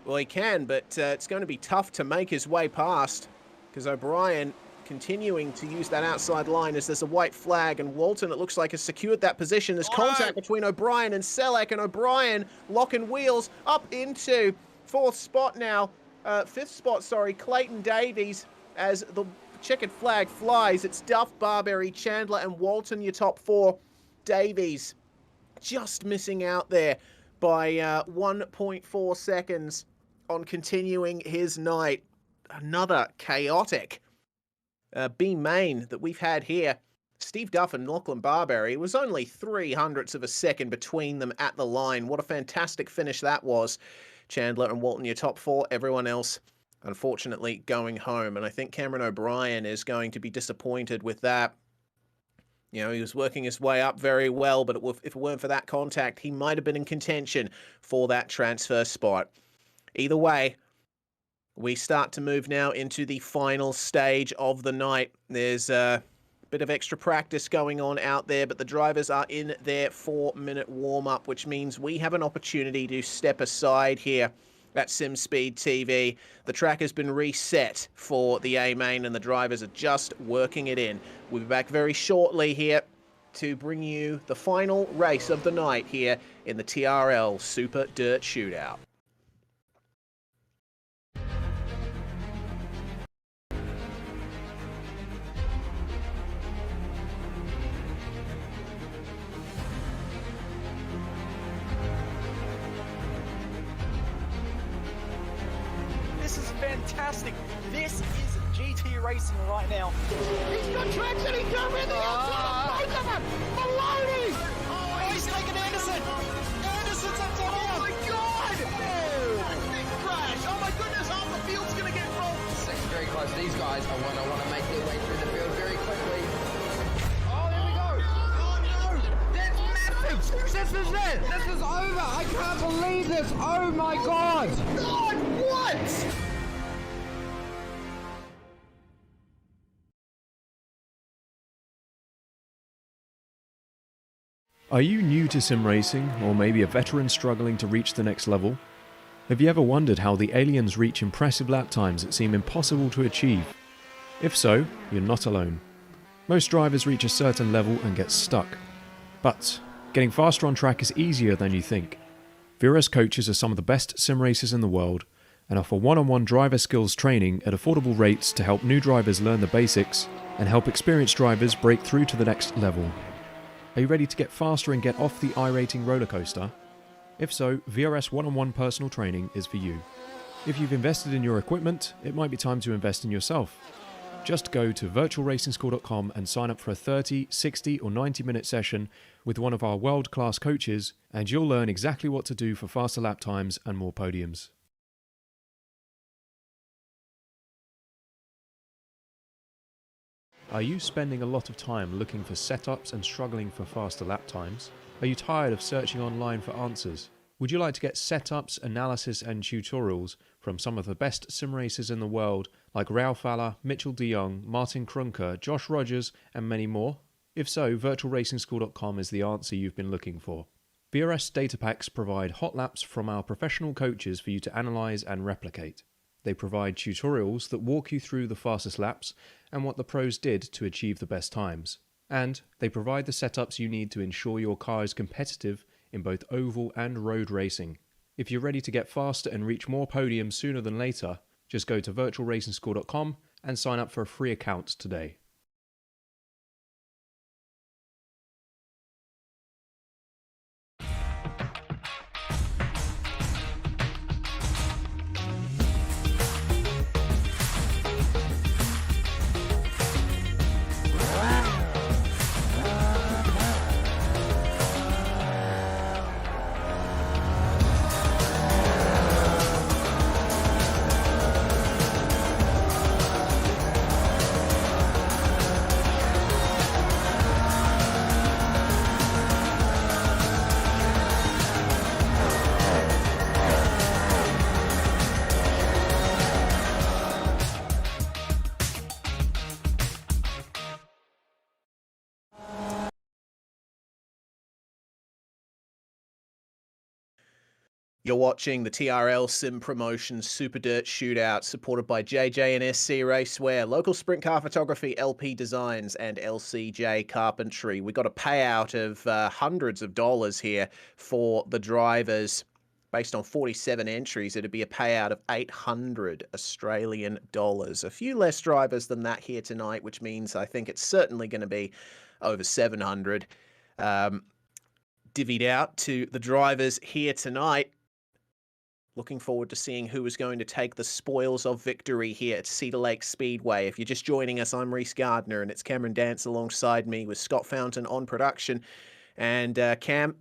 Well, he can, but it's going to be tough to make his way past because O'Brien continuing to use that outside line as there's a white flag, and Walton, it looks like, has secured that position. There's contact between O'Brien and Selleck, and O'Brien locking wheels up into 4th spot now. 5th spot, sorry, Clayton Davies, as the checkered flag flies. It's Duff, Barberry, Chandler, and Walton, your top 4. Davies just missing out there by 1.4 seconds on continuing his night. Another chaotic B main that we've had here. Steve Duff and Lachlan Barberry, it was only 0.03 of a second between them at the line. What a fantastic finish that was. Chandler and Walton, your top 4. Everyone else, unfortunately, going home. And I think Cameron O'Brien is going to be disappointed with that. You know, he was working his way up very well, but if it weren't for that contact, he might have been in contention for that transfer spot. Either way, we start to move now into the final stage of the night. There's a bit of extra practice going on out there, but the drivers are in their 4-minute warm-up, which means we have an opportunity to step aside here at SimSpeed TV. The track has been reset for the A-Main, and the drivers are just working it in. We'll be back very shortly here to bring you the final race of the night here in the TRL Super Dirt Shootout. This is fantastic. This is GT racing right now. He's got traction, he's going the outside of both of them! Maloney! Oh, he's taking Anderson. Anderson's up to Oh my god! Big crash! Oh my goodness, half the field's gonna get rolled! It's very close. These guys I want to make their way through the field very quickly. Oh, there we go. Oh no! That's massive! This is it! This is over! I can't believe this! Oh my god! God, what? Are you new to sim racing, or maybe a veteran struggling to reach the next level? Have you ever wondered how the aliens reach impressive lap times that seem impossible to achieve? If so, you're not alone. Most drivers reach a certain level and get stuck. But getting faster on track is easier than you think. Vera's coaches are some of the best sim racers in the world, and offer one-on-one driver skills training at affordable rates to help new drivers learn the basics and help experienced drivers break through to the next level. Are you ready to get faster and get off the iRating roller coaster? If so, VRS one-on-one personal training is for you. If you've invested in your equipment, it might be time to invest in yourself. Just go to virtualracingschool.com and sign up for a 30, 60 or 90-minute session with one of our world-class coaches, and you'll learn exactly what to do for faster lap times and more podiums. Are you spending a lot of time looking for setups and struggling for faster lap times? Are you tired of searching online for answers? Would you like to get setups, analysis and tutorials from some of the best sim racers in the world like Ralph Alla, Mitchell de Jong, Martin Krunker, Josh Rogers and many more? If so, virtualracingschool.com is the answer you've been looking for. VRS data packs provide hot laps from our professional coaches for you to analyse and replicate. They provide tutorials that walk you through the fastest laps and what the pros did to achieve the best times. And they provide the setups you need to ensure your car is competitive in both oval and road racing. If you're ready to get faster and reach more podiums sooner than later, just go to virtualracingschool.com and sign up for a free account today. You're watching the TRL Sim Promotions Super Dirt Shootout, supported by JJ and SC Raceware, local sprint car photography, LP Designs, and LCJ Carpentry. We got a payout of hundreds of dollars here for the drivers. Based on 47 entries, it'd be a payout of 800 Australian dollars. A few less drivers than that here tonight, which means I think it's certainly going to be over 700. Divvied out to the drivers here tonight. Looking forward to seeing who is going to take the spoils of victory here at Cedar Lake Speedway. If you're just joining us, I'm Reese Gardner, and it's Cameron Dance alongside me with Scott Fountain on production. And Cam,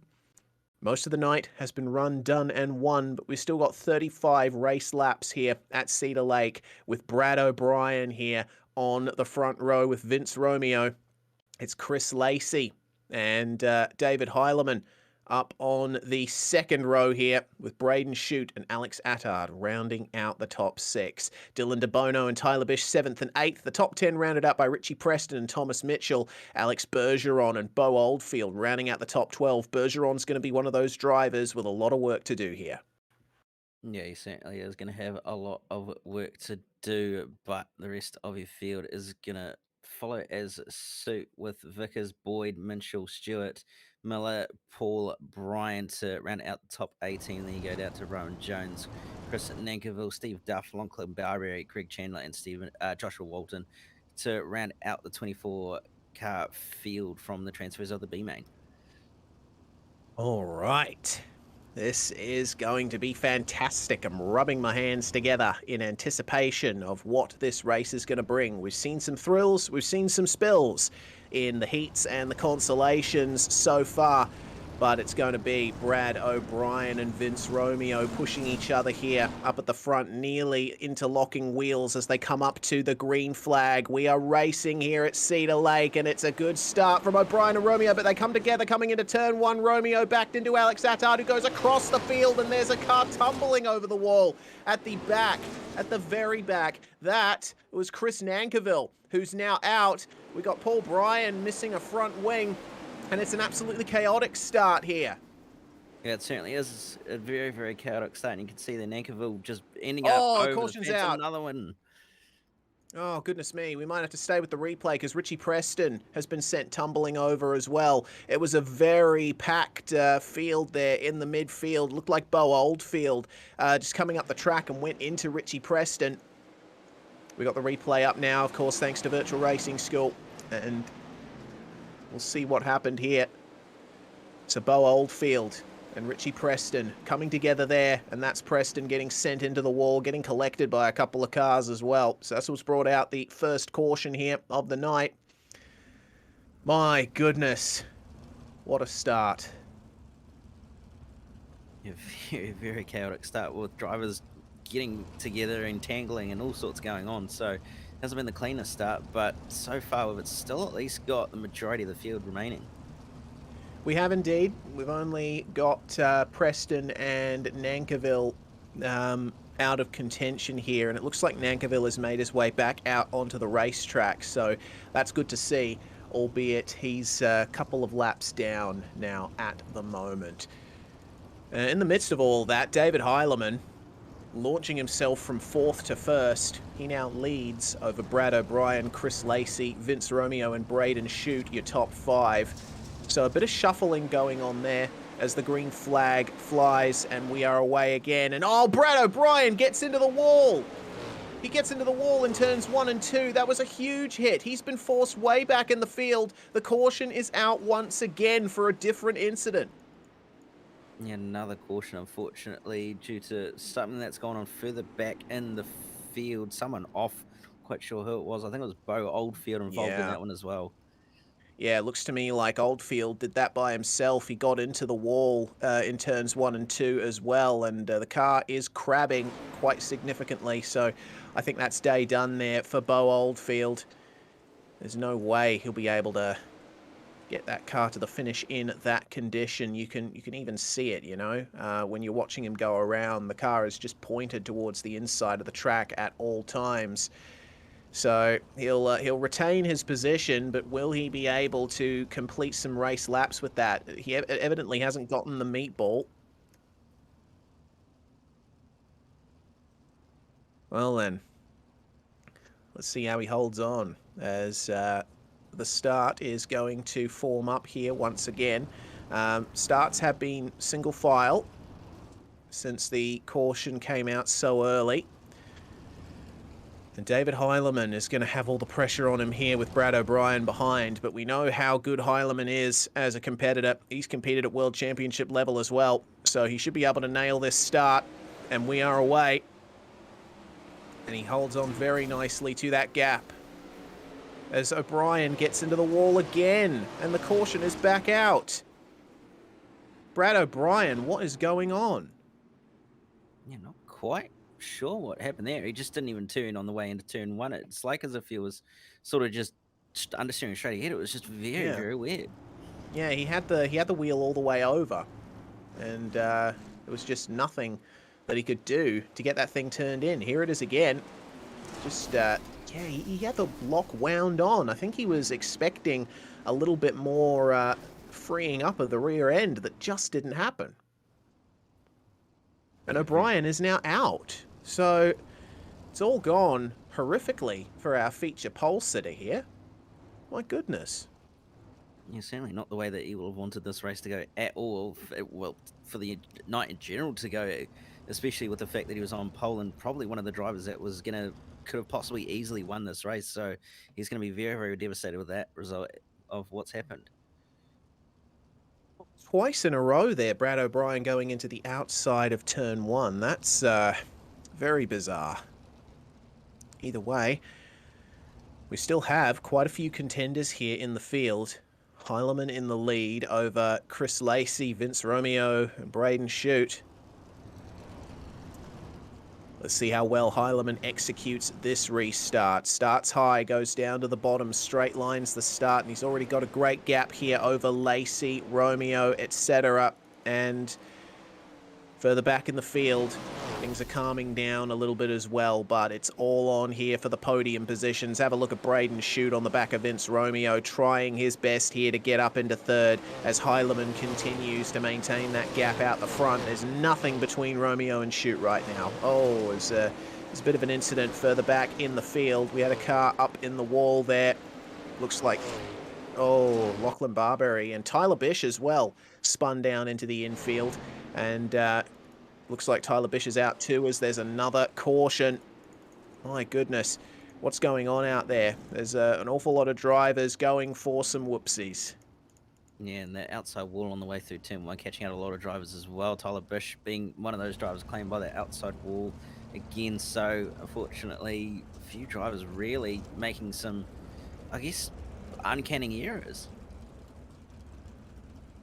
most of the night has been run, done, and won, but we've still got 35 race laps here at Cedar Lake with Brad O'Brien here on the front row with Vince Romeo. It's Chris Lacey and David Heileman up on the second row here with Braden Shute and Alex Attard rounding out the top 6. Dylan DeBono and Tyler Bish 7th and 8th. The top 10 rounded out by Richie Preston and Thomas Mitchell. Alex Bergeron and Bo Oldfield rounding out the top 12. Bergeron's going to be one of those drivers with a lot of work to do here. Yeah, he certainly is going to have a lot of work to do, but the rest of your field is going to follow as suit with Vickers, Boyd, Minshall, Stewart, Miller, Paul, Bryant to round out the top 18. Then you go down to Rowan Jones, Chris Nankerville, Steve Duff, Longcliffe Barberry, Craig Chandler, and Joshua Walton to round out the 24-car field from the transfers of the B-Main. All right. This is going to be fantastic. I'm rubbing my hands together in anticipation of what this race is going to bring. We've seen some thrills, we've seen some spills in the heats and the consolations so far, but it's going to be Brad O'Brien and Vince Romeo pushing each other here up at the front, nearly interlocking wheels as they come up to the green flag. We are racing here at Cedar Lake, and it's a good start from O'Brien and Romeo, but they come together coming into turn 1. Romeo backed into Alex Attard, who goes across the field, and there's a car tumbling over the wall at the back, at the very back. That was Chris Nankerville, who's now out. We got Paul Bryan missing a front wing, and it's an absolutely chaotic start here. Yeah, it certainly is a very, very chaotic start. And you can see the Nankerville just ending up over caution's the fence. out. Another one. Oh, goodness me. We might have to stay with the replay because Richie Preston has been sent tumbling over as well. It was a very packed field there in the midfield. Looked like Bo Oldfield just coming up the track and went into Richie Preston. We got the replay up now, of course, thanks to Virtual Racing School. And we'll see what happened here. So Bo Oldfield and Richie Preston coming together there, and that's Preston getting sent into the wall, getting collected by a couple of cars as well. So that's what's brought out the first caution here of the night. My goodness, what a start. A very, very chaotic start with drivers getting together, entangling, and all sorts going on. So it hasn't been the cleanest start, but so far we've still at least got the majority of the field remaining. We have indeed. We've only got Preston and Nankiville out of contention here, and it looks like Nankiville has made his way back out onto the racetrack, so that's good to see, albeit he's a couple of laps down now at the moment. In the midst of all that, David Heilemann launching himself from 4th to 1st. He now leads over Brad O'Brien, Chris Lacey, Vince Romeo and Braden Shute, your top 5. So a bit of shuffling going on there as the green flag flies and we are away again. And oh, Brad O'Brien gets into the wall. He gets into the wall in turns 1 and 2. That was a huge hit. He's been forced way back in the field. The caution is out once again for a different incident. Yeah, another caution, unfortunately, due to something that's gone on further back in the field. Someone off, quite sure who it was. I think it was Bo Oldfield involved in that one as well. Yeah, it looks to me like Oldfield did that by himself. He got into the wall in turns 1 and 2 as well, and the car is crabbing quite significantly. So I think that's day done there for Bo Oldfield. There's no way he'll be able to get that car to the finish in that condition. You can even see it, you know, when you're watching him go around. The car is just pointed towards the inside of the track at all times. So he'll retain his position, but will he be able to complete some race laps with that? He evidently hasn't gotten the meatball. Well then, let's see how he holds on as the start is going to form up here once again. Starts have been single file since the caution came out so early. And David Heilemann is going to have all the pressure on him here with Brad O'Brien behind, but we know how good Heilemann is as a competitor. He's competed at World Championship level as well, so he should be able to nail this start, and we are away. And he holds on very nicely to that gap as O'Brien gets into the wall again, and the caution is back out. Brad O'Brien, what is going on? Yeah, not quite sure what happened there. He just didn't even turn on the way into turn 1. It's like as if he was sort of just understeering straight ahead. It was just very, very weird. Yeah, he had the wheel all the way over, and there was just nothing that he could do to get that thing turned in. Here it is again. Just yeah, he had the block wound on. I think he was expecting a little bit more freeing up of the rear end that just didn't happen. And O'Brien is now out. So it's all gone horrifically for our feature pole sitter here. My goodness. Yeah, certainly not the way that he will have wanted this race to go at all. Well, for the night in general to go, especially with the fact that he was on pole and probably one of the drivers that was could have possibly easily won this race. So he's going to be very, very devastated with that result of what's happened. Twice in a row there, Brad O'Brien going into the outside of turn 1. That's very bizarre. Either way, we still have quite a few contenders here in the field. Heilemann in the lead over Chris Lacey, Vince Romeo, and Braden Shute. Let's see how well Heilemann executes this restart. Starts high, goes down to the bottom, straight lines the start, and he's already got a great gap here over Lacey, Romeo, etc. And further back in the field, things are calming down a little bit as well, but it's all on here for the podium positions. Have a look at Braden Shute on the back of Vince Romeo, trying his best here to get up into third as Heilemann continues to maintain that gap out the front. There's nothing between Romeo and Shute right now. Oh, as There's a bit of an incident further back in the field. We had a car up in the wall there. Looks like, oh, Lachlan Barberry and Tyler Bish as well spun down into the infield. And looks like Tyler Bish is out too as there's another caution. My goodness, what's going on out there? There's an awful lot of drivers going for some whoopsies. Yeah, and the outside wall on the way through turn one, catching out a lot of drivers as well. Tyler Bish being one of those drivers claimed by that outside wall again. So, unfortunately, a few drivers really making some, I guess, uncanny errors.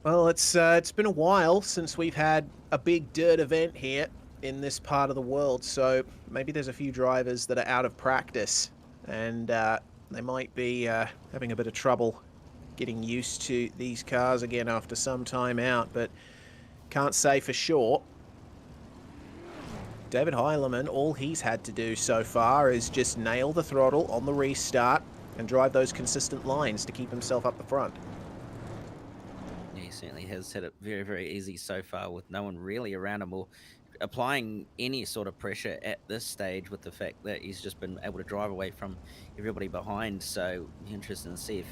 Well, it's been a while since we've had a big dirt event here in this part of the world, so maybe there's a few drivers that are out of practice, and they might be having a bit of trouble getting used to these cars again after some time out, but can't say for sure. David Heilemann, all he's had to do so far is just nail the throttle on the restart and drive those consistent lines to keep himself up the front. Yeah, he certainly has had it very, very easy so far with no one really around him or applying any sort of pressure at this stage, with the fact that he's just been able to drive away from everybody behind. So interesting to see if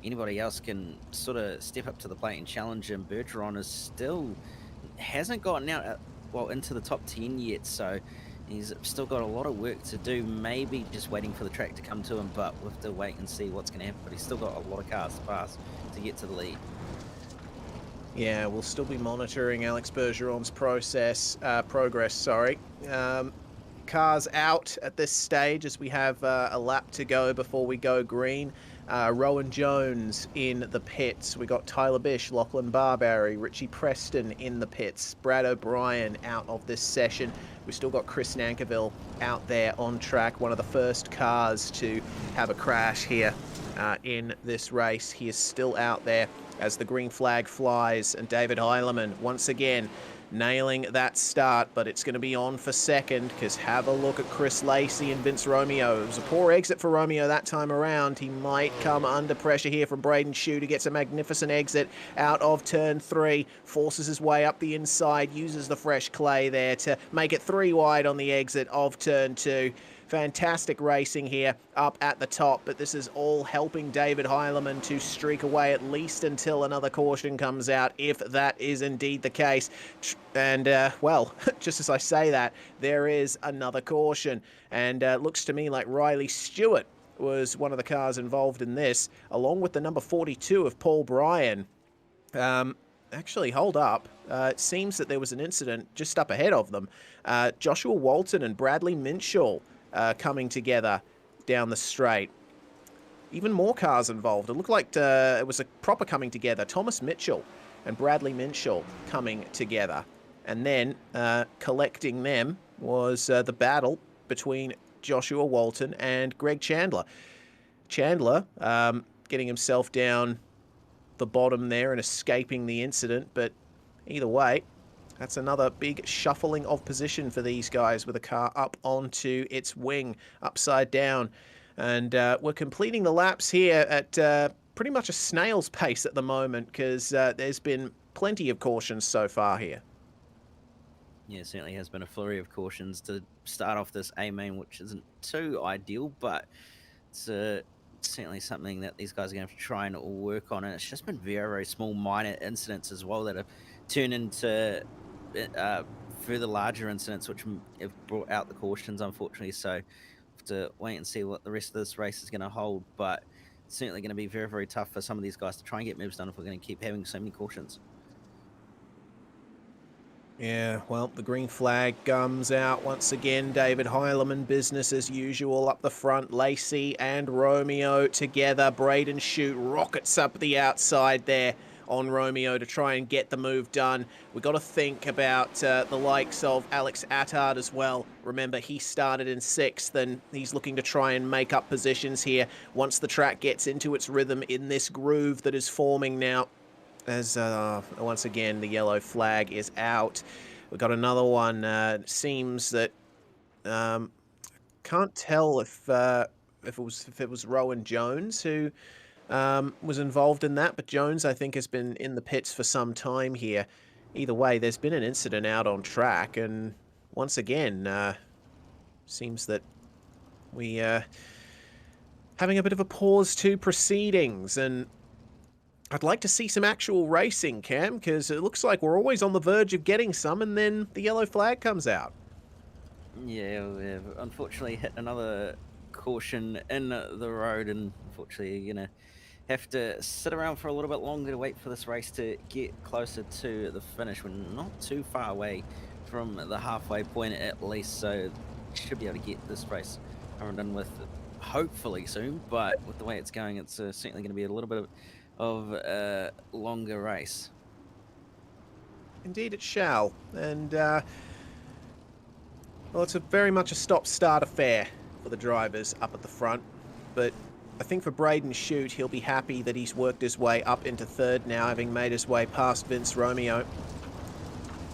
anybody else can sort of step up to the plate and challenge him. Bergeron is still hasn't gotten out into the top 10 yet, so he's still got a lot of work to do. Maybe just waiting for the track to come to him, but we'll have to wait and see what's going to happen. But he's still got a lot of cars to pass to get to the lead. Yeah, we'll still be monitoring Alex Bergeron's progress. Cars out at this stage as we have a lap to go before we go green. Rowan Jones in the pits. We got Tyler Bish, Lachlan Barberry, Richie Preston in the pits. Brad O'Brien out of this session. We've still got Chris Nankerville out there on track, one of the first cars to have a crash here in this race. He is still out there as the green flag flies, and David Heilemann once again nailing that start, but it's going to be on for second, because have a look at Chris Lacey and Vince Romeo. It was a poor exit for Romeo that time around. He might come under pressure here from Braden Shooter. Gets a magnificent exit out of turn 3, forces his way up the inside, uses the fresh clay there to make it 3 wide on the exit of turn 2. Fantastic racing here up at the top, but this is all helping David Heilemann to streak away at least until another caution comes out, if that is indeed the case. And, well, just as I say that, there is another caution. And it looks to me like Riley Stewart was one of the cars involved in this, along with the number 42 of Paul Bryan. Actually, hold up. It seems that there was an incident just up ahead of them. Joshua Walton and Bradley Minshall coming together down the straight. Even more cars involved. It looked like it was a proper coming together. Thomas Mitchell and Bradley Minshall coming together. And then collecting them was the battle between Joshua Walton and Greg Chandler. Chandler getting himself down the bottom there and escaping the incident, but either way, that's another big shuffling of position for these guys with a car up onto its wing, upside down. And we're completing the laps here at pretty much a snail's pace at the moment, because there's been plenty of cautions so far here. Yeah, it certainly has been a flurry of cautions to start off this A main, which isn't too ideal, but it's certainly something that these guys are going to have to try and work on. And it's just been very, very small, minor incidents as well that have turned into further larger incidents, which have brought out the cautions, unfortunately. So we'll have to wait and see what the rest of this race is going to hold. But it's certainly going to be very, very tough for some of these guys to try and get moves done if we're going to keep having so many cautions. Yeah, well, the green flag comes out once again. David Heilemann, business as usual up the front. Lacey and Romeo together. Braden Shute rockets up the outside there on Romeo to try and get the move done. We've got to think about the likes of Alex Attard as well. Remember, he started in 6th, and he's looking to try and make up positions here once the track gets into its rhythm in this groove that is forming now. As once again, the yellow flag is out. We've got another one. Seems that can't tell if it was Rowan Jones who was involved in that, but Jones, I think, has been in the pits for some time here. Either way, there's been an incident out on track, and once again, Seems that we having a bit of a pause to proceedings, and I'd like to see some actual racing, Cam, because it looks like we're always on the verge of getting some, and then the yellow flag comes out. Yeah, we've unfortunately hit another caution in the road, and unfortunately you're going to have to sit around for a little bit longer to wait for this race to get closer to the finish. We're not too far away from the halfway point at least, so should be able to get this race done with hopefully soon, but with the way it's going, it's certainly going to be a little bit of a longer race. Indeed it shall, and well, it's very much a stop-start affair for the drivers up at the front, but I think for Braden Shoot, he'll be happy that he's worked his way up into third now, having made his way past Vince Romeo.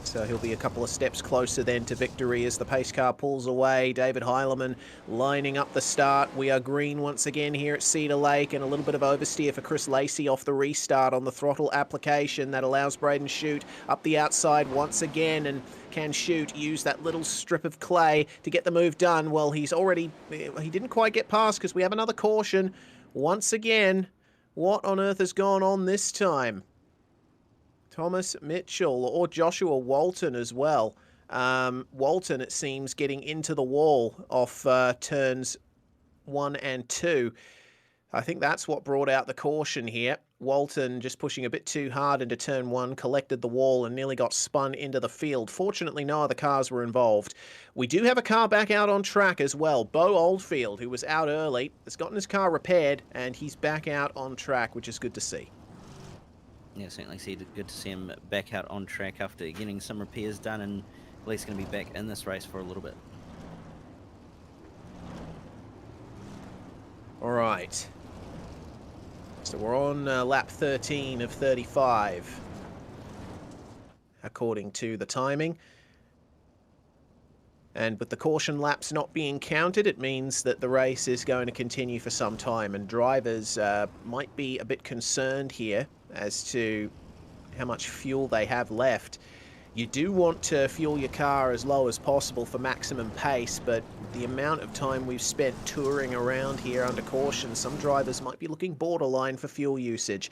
So he'll be a couple of steps closer then to victory as the pace car pulls away. David Heilemann lining up the start. We are green once again here at Cedar Lake, and a little bit of oversteer for Chris Lacey off the restart on the throttle application. That allows Braden Shoot up the outside once again, and can Shoot use that little strip of clay to get the move done? Well, he didn't quite get past because we have another caution. Once again, what on earth has gone on this time? Thomas Mitchell or Joshua Walton as well. Walton, it seems, getting into the wall off turns 1 and 2. I think that's what brought out the caution here. Walton just pushing a bit too hard into turn 1, collected the wall and nearly got spun into the field. Fortunately, no other cars were involved. We do have a car back out on track as well. Bo Oldfield, who was out early, has gotten his car repaired and he's back out on track, which is good to see. Yeah, certainly good to see him back out on track after getting some repairs done, and at least going to be back in this race for a little bit. All right. So we're on lap 13 of 35, according to the timing. And with the caution laps not being counted, it means that the race is going to continue for some time, and drivers might be a bit concerned here as to how much fuel they have left. You do want to fuel your car as low as possible for maximum pace, but the amount of time we've spent touring around here under caution, some drivers might be looking borderline for fuel usage.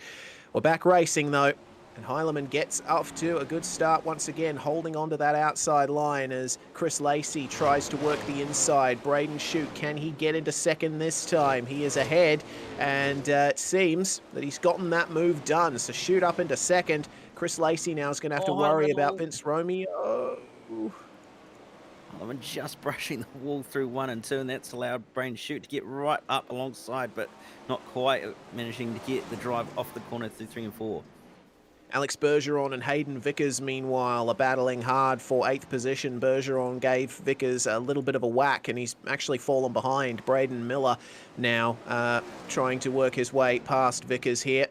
We're back racing though, and Heilemann gets off to a good start once again, holding on to that outside line as Chris Lacey tries to work the inside. Braden Shoot, can he get into second this time? He is ahead, and it seems that he's gotten that move done. So Shoot up into second. Chris Lacey now is going to have to worry about Vince Romeo. I'm just brushing the wall through 1 and 2, and that's allowed Braden Shoot to get right up alongside, but not quite managing to get the drive off the corner through 3 and 4. Alex Bergeron and Hayden Vickers, meanwhile, are battling hard for 8th position. Bergeron gave Vickers a little bit of a whack, and he's actually fallen behind. Braden Miller now trying to work his way past Vickers here.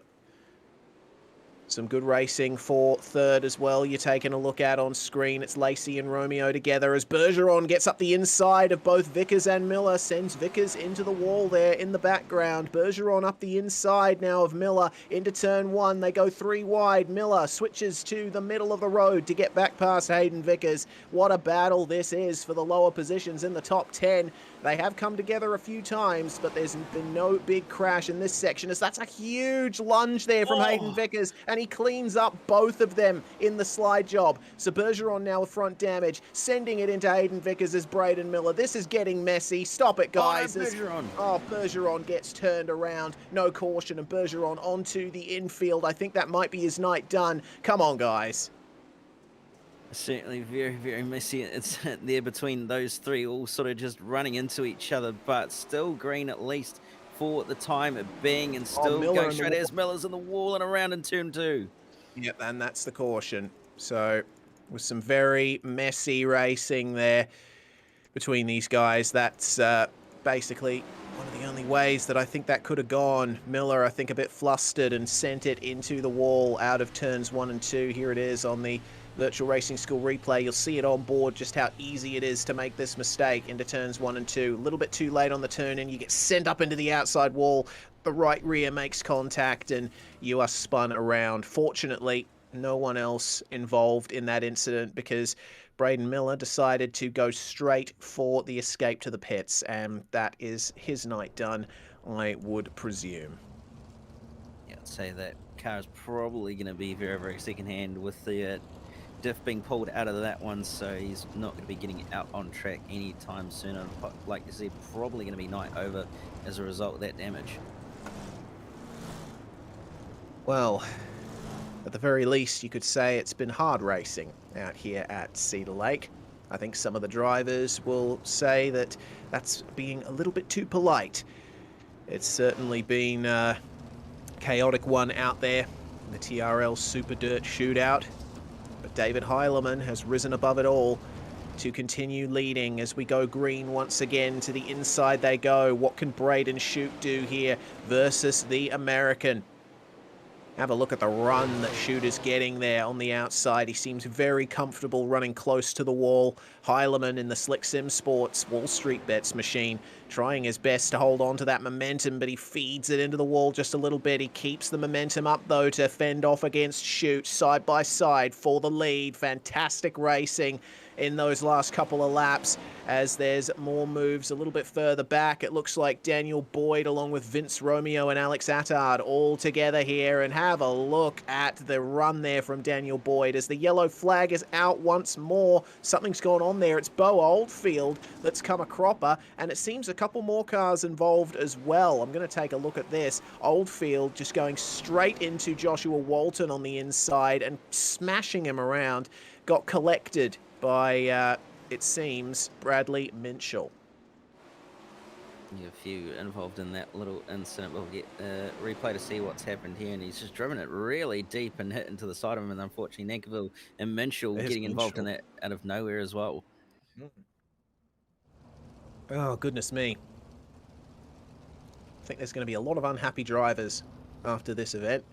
Some good racing for third as well. You're taking a look at on screen. It's Lacey and Romeo together as Bergeron gets up the inside of both Vickers and Miller. Sends Vickers into the wall there in the background. Bergeron up the inside now of Miller into turn 1. They go 3 wide. Miller switches to the middle of the road to get back past Hayden Vickers. What a battle this is for the lower positions in the top 10. They have come together a few times, but there's been no big crash in this section, as that's a huge lunge there from Hayden Vickers, and he cleans up both of them in the slide job. So Bergeron now with front damage, sending it into Hayden Vickers as Braden Miller. This is getting messy. Stop it, guys. Bergeron gets turned around. No caution, and Bergeron onto the infield. I think that might be his night done. Come on, guys. Certainly very, very messy. It's there between those three, all sort of just running into each other, but still green at least for the time being, and still going straight as Miller's in the wall and around in turn 2. Yep, and that's the caution. So with some very messy racing there between these guys, that's basically one of the only ways that I think that could have gone. Miller, I think, a bit flustered and sent it into the wall out of turns 1 and 2. Here it is on the Virtual Racing School replay. You'll see it on board just how easy it is to make this mistake into turns 1 and 2. A little bit too late on the turn in. You get sent up into the outside wall. The right rear makes contact and you are spun around. Fortunately, No one else involved in that incident because Braden Miller decided to go straight for the escape to the pits, and that is his night done, I would presume. Yeah, I'd say that car is probably going to be very, very second-hand with the diff being pulled out of that one, so he's not going to be getting out on track anytime soon. But like you said, probably going to be night over as a result of that damage. Well, at the very least, you could say it's been hard racing out here at Cedar Lake. I think some of the drivers will say that that's being a little bit too polite. It's certainly been a chaotic one out there in the TRL Super Dirt Shootout. But David Heilemann has risen above it all to continue leading as we go green once again. To the inside they go. What can Braden Shoot do here versus the American? Have a look at the run that Shoot is getting there on the outside. He seems very comfortable running close to the wall. Heilemann in the Slick Sim Sports Wall Street Bets machine trying his best to hold on to that momentum, but he feeds it into the wall just a little bit. He keeps the momentum up, though, to fend off against Shoot side by side for the lead. Fantastic racing in those last couple of laps as there's more moves a little bit further back. It looks like Daniel Boyd along with Vince Romeo and Alex Attard all together here, and have a look at the run there from Daniel Boyd as the yellow flag is out once more. Something's gone on there. It's Bo Oldfield that's come a cropper, and it seems a couple more cars involved as well. I'm going to take a look at this. Oldfield just going straight into Joshua Walton on the inside and smashing him around. Got collected by, it seems, Bradley Minchell. Yeah, a few involved in that little incident. We'll get a replay to see what's happened here, and he's just driven it really deep and hit into the side of him, and unfortunately Nankerville and Minchell getting involved in that out of nowhere as well. Oh, goodness me. I think there's going to be a lot of unhappy drivers after this event.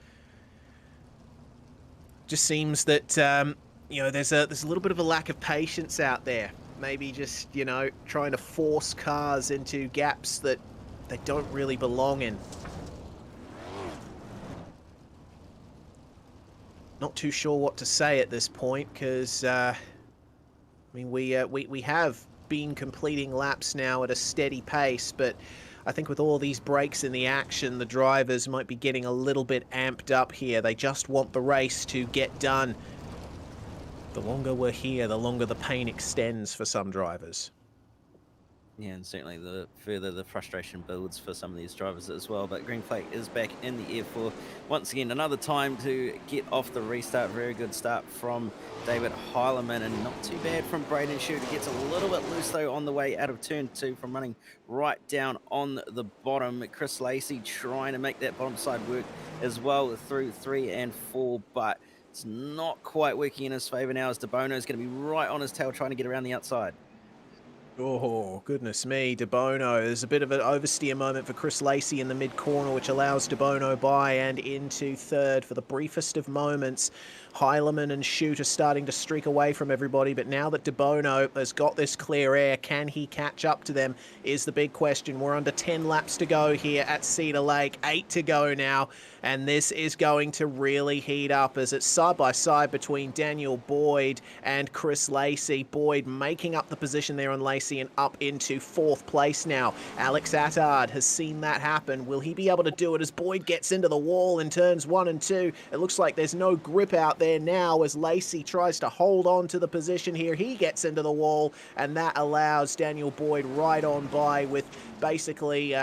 Just seems that, you know, there's a little bit of a lack of patience out there. Maybe just, you know, trying to force cars into gaps that they don't really belong in. Not too sure what to say at this point, because, I mean, we have been completing laps now at a steady pace, but I think with all these breaks in the action, the drivers might be getting a little bit amped up here. They just want the race to get done. The longer we're here, the longer the pain extends for some drivers. Yeah, and certainly the further the frustration builds for some of these drivers as well. But green flag is back in the air for, once again, another time to get off the restart. Very good start from David Heilemann, and not too bad from Braden Shoot. It gets a little bit loose, though, on the way out of turn 2 from running right down on the bottom. Chris Lacey trying to make that bottom side work as well through 3 and 4, but it's not quite working in his favour now, as DeBono is going to be right on his tail trying to get around the outside. Oh, goodness me, DeBono. There's a bit of an oversteer moment for Chris Lacey in the mid-corner, which allows DeBono by and into third for the briefest of moments. Heilemann and Shoot are starting to streak away from everybody, but now that DeBono has got this clear air, can he catch up to them is the big question. We're under 10 laps to go here at Cedar Lake, 8 to go now, and this is going to really heat up as it's side by side between Daniel Boyd and Chris Lacey. Boyd making up the position there on Lacey and up into 4th place now. Alex Attard has seen that happen. Will he be able to do it as Boyd gets into the wall in turns 1 and 2? It looks like there's no grip out there now as Lacey tries to hold on to the position here. He gets into the wall, and that allows Daniel Boyd right on by with basically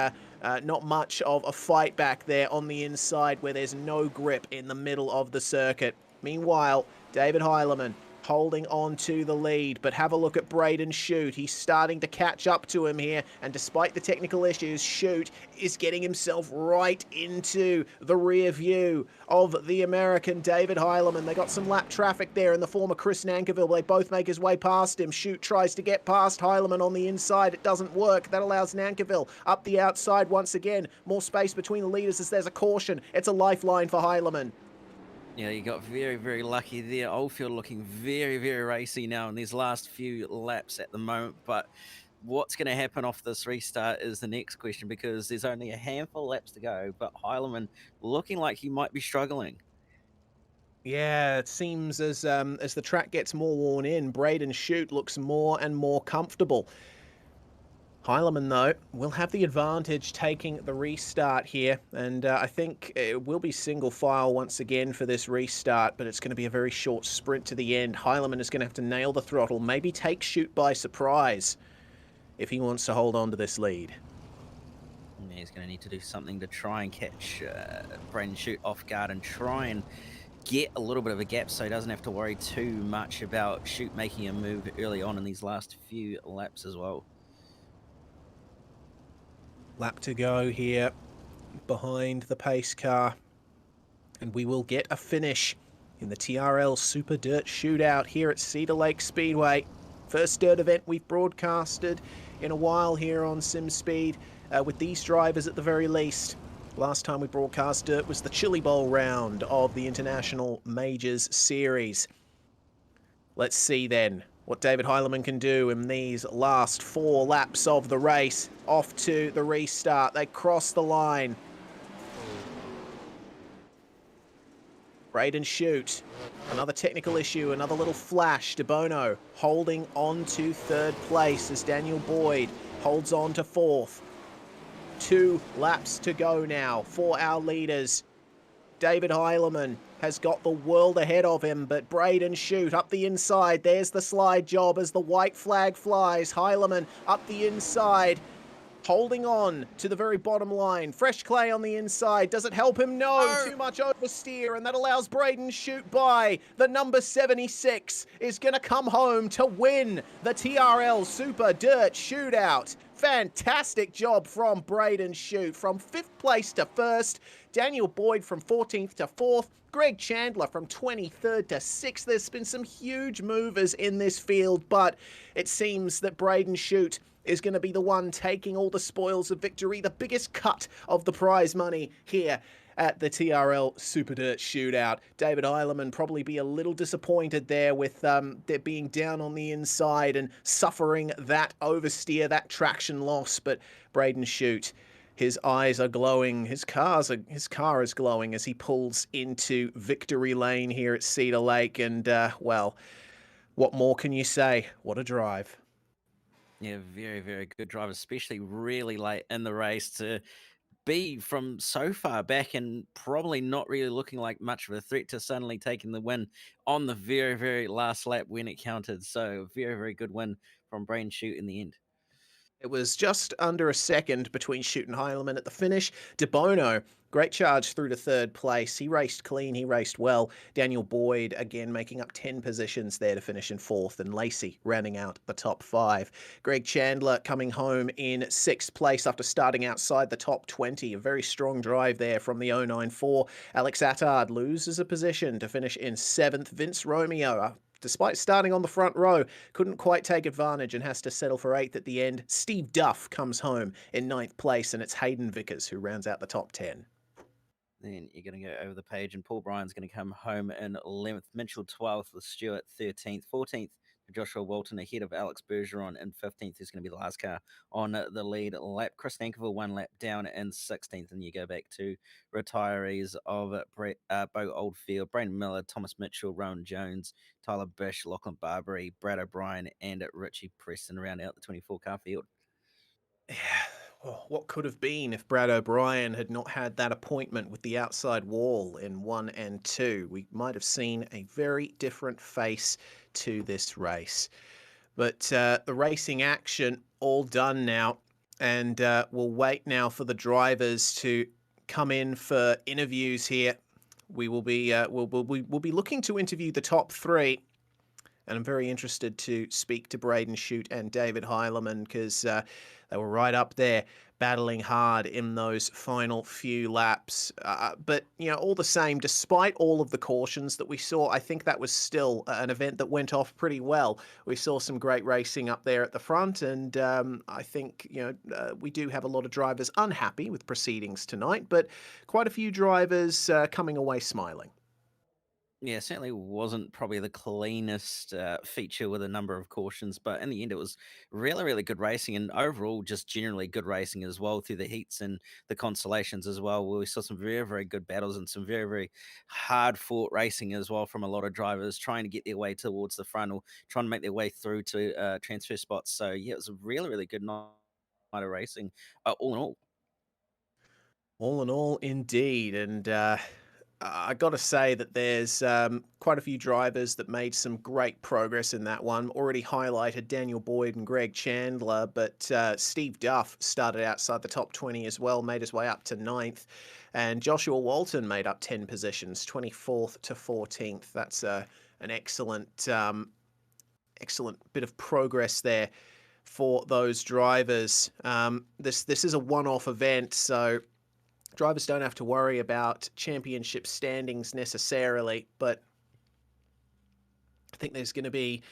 not much of a fight back there on the inside where there's no grip in the middle of the circuit. Meanwhile, David Heilemann holding on to the lead, but have a look at Braden Shoot. He's starting to catch up to him here, and despite the technical issues, Shoot is getting himself right into the rear view of the American David Heilemann. They got some lap traffic there in the form of Chris Nankerville. They both make his way past him. Shoot tries to get past Heilemann on the inside. It doesn't work. That allows Nankerville up the outside once again. More space between the leaders as there's a caution. It's a lifeline for Heilemann. Yeah, you got very, very lucky there. Oldfield looking very, very racy now in these last few laps at the moment. But what's going to happen off this restart is the next question, because there's only a handful of laps to go. But Heilemann looking like he might be struggling. Yeah, it seems as the track gets more worn in, Braden Shute looks more and more comfortable. Heilemann, though, will have the advantage taking the restart here, and I think it will be single file once again for this restart, but it's going to be a very short sprint to the end. Heilemann is going to have to nail the throttle, maybe take Shute by surprise if he wants to hold on to this lead. Yeah, he's going to need to do something to try and catch Braden Shute off guard and try and get a little bit of a gap so he doesn't have to worry too much about Shute making a move early on in these last few laps as well. Lap to go here behind the pace car, and we will get a finish in the TRL Super Dirt Shootout here at Cedar Lake Speedway. First dirt event we've broadcasted in a while here on SimSpeed, with these drivers at the very least. Last time we broadcast dirt was the Chili Bowl round of the International Majors Series. Let's see then what David Heilemann can do in these last 4 laps of the race. Off to the restart. They cross the line. Braden Shute. Another technical issue, another little flash. De Bono holding on to 3rd place as Daniel Boyd holds on to 4th. 2 laps to go now for our leaders. David Heilemann has got the world ahead of him, but Braden Shute up the inside. There's the slide job as the white flag flies. Heilemann up the inside, holding on to the very bottom line. Fresh clay on the inside. Does it help him? No. Too much oversteer, and that allows Braden Shute by. The number 76 is going to come home to win the TRL Super Dirt Shootout. Fantastic job from Braden Shute. From 5th place to 1st. Daniel Boyd from 14th to 4th. Greg Chandler from 23rd to 6th. There's been some huge movers in this field, but it seems that Braden Shute is going to be the one taking all the spoils of victory, the biggest cut of the prize money here at the TRL Super Dirt Shootout. David Heilemann probably be a little disappointed there with there being down on the inside and suffering that oversteer, that traction loss. But Braden Shute, his eyes are glowing, his car is glowing as he pulls into victory lane here at Cedar Lake. And, well, what more can you say? What a drive. Yeah, very, very good drive, especially really late in the race to be from so far back and probably not really looking like much of a threat to suddenly taking the win on the very, very last lap when it counted. So very, very good win from Braden Shute in the end. It was just under a second between Shute and Heilemann at the finish. De Bono, great charge through to 3rd place. He raced clean, he raced well. Daniel Boyd, again, making up 10 positions there to finish in 4th, and Lacey rounding out the top 5. Greg Chandler coming home in 6th place after starting outside the top 20. A very strong drive there from the 094. Alex Attard loses a position to finish in 7th. Vince Romeo, despite starting on the front row, couldn't quite take advantage and has to settle for 8th at the end. Steve Duff comes home in 9th place, and it's Hayden Vickers who rounds out the top 10. Then you're going to go over the page, and Paul Bryan's going to come home in 11th. Mitchell 12th with Stewart 13th. 14th, Joshua Walton ahead of Alex Bergeron, and 15th is going to be the last car on the lead lap. Chris Nankerville 1 lap down in 16th, and you go back to retirees of Bo Oldfield, Brandon Miller, Thomas Mitchell, Rowan Jones, Tyler Bish, Lachlan Barbary, Brad O'Brien, and Richie Preston round out the 24-car field. Yeah, well, what could have been if Brad O'Brien had not had that appointment with the outside wall in 1 and 2? We might have seen a very different face to this race. But the racing action all done now, and we'll wait now for the drivers to come in for interviews here. We will be we'll be looking to interview the top 3. And I'm very interested to speak to Braden Shute and David Heilemann, because they were right up there battling hard in those final few laps. But, you know, all the same, despite all of the cautions that we saw, I think that was still an event that went off pretty well. We saw some great racing up there at the front, and I think, you know, we do have a lot of drivers unhappy with proceedings tonight, but quite a few drivers coming away smiling. Yeah, certainly wasn't probably the cleanest feature with a number of cautions, but in the end, it was really, really good racing and overall just generally good racing as well through the heats and the consolations as well. Where we saw some very, very good battles and some very, very hard fought racing as well from a lot of drivers trying to get their way towards the front or trying to make their way through to transfer spots. So, yeah, it was a really, really good night of racing all in all. All in all, indeed. And I got to say that there's quite a few drivers that made some great progress in that one. Already highlighted Daniel Boyd and Greg Chandler, but Steve Duff started outside the top 20 as well, made his way up to 9th. And Joshua Walton made up 10 positions, 24th to 14th. That's an excellent, excellent bit of progress there for those drivers. This is a one-off event, so drivers don't have to worry about championship standings necessarily, but I think there's going to be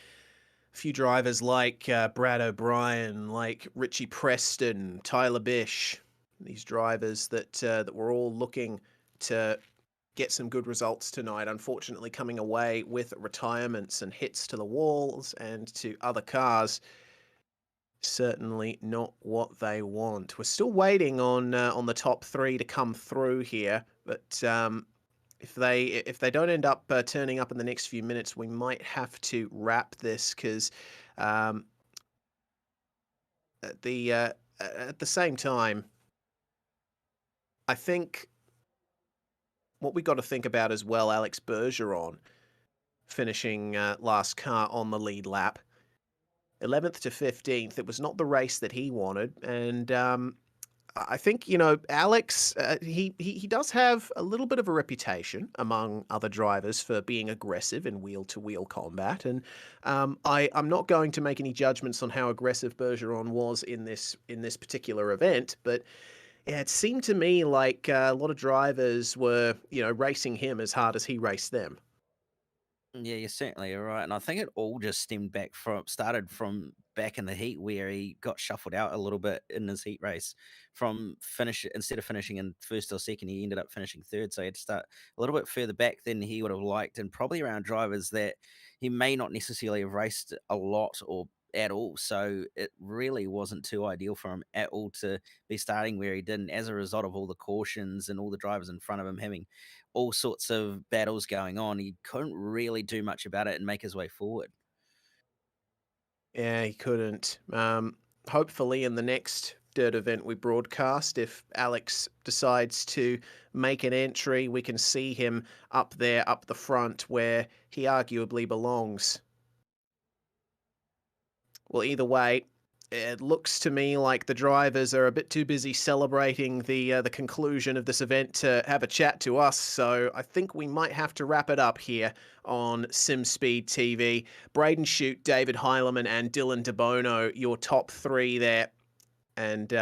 a few drivers like Brad O'Brien, like Richie Preston, Tyler Bish, these drivers that we're all looking to get some good results tonight, unfortunately coming away with retirements and hits to the walls and to other cars. Certainly not what they want. We're still waiting on the top 3 to come through here, but if they don't end up turning up in the next few minutes, we might have to wrap this because at the same time, I think what we got to think about as well, Alex Bergeron finishing last car on the lead lap. 11th to 15th. It was not the race that he wanted. And I think, Alex, he does have a little bit of a reputation among other drivers for being aggressive in wheel-to-wheel combat. And I'm not going to make any judgments on how aggressive Bergeron was in this particular event, but yeah, it seemed to me like a lot of drivers were, racing him as hard as he raced them. Yeah, you're certainly right. And I think it all just started from back in the heat where he got shuffled out a little bit in his heat race instead of finishing in first or second, he ended up finishing third. So he had to start a little bit further back than he would have liked and probably around drivers that he may not necessarily have raced a lot or at all. So it really wasn't too ideal for him at all to be starting where he did. And as a result of all the cautions and all the drivers in front of him having all sorts of battles going on, he couldn't really do much about it and make his way forward. Yeah, he couldn't. Hopefully in the next Dirt event we broadcast, if Alex decides to make an entry, we can see him up there, up the front, where he arguably belongs. Well, either way, it looks to me like the drivers are a bit too busy celebrating the conclusion of this event to have a chat to us, so I think we might have to wrap it up here on SimSpeed TV. Braden Shute, David Heileman, and Dylan DeBono, your top 3 there, and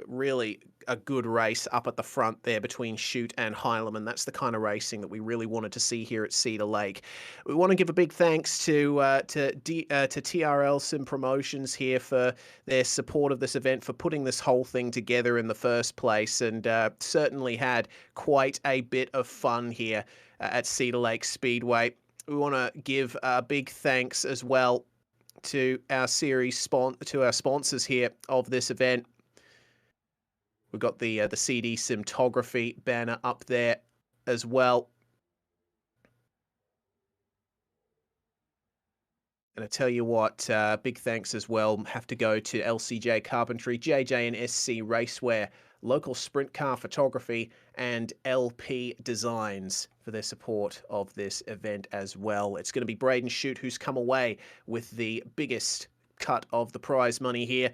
really a good race up at the front there between Shute and Heileman. That's the kind of racing that we really wanted to see here at Cedar Lake. We want to give a big thanks to TRL Sim Promotions here for their support of this event, for putting this whole thing together in the first place, and certainly had quite a bit of fun here at Cedar Lake Speedway. We want to give a big thanks as well to our sponsors here of this event. We've got the CD Simtography banner up there as well. And I tell you what, big thanks as well have to go to LCJ Carpentry, JJ and SC Racewear, Local Sprint Car Photography, and LP Designs for their support of this event as well. It's going to be Braden Shute who's come away with the biggest cut of the prize money here.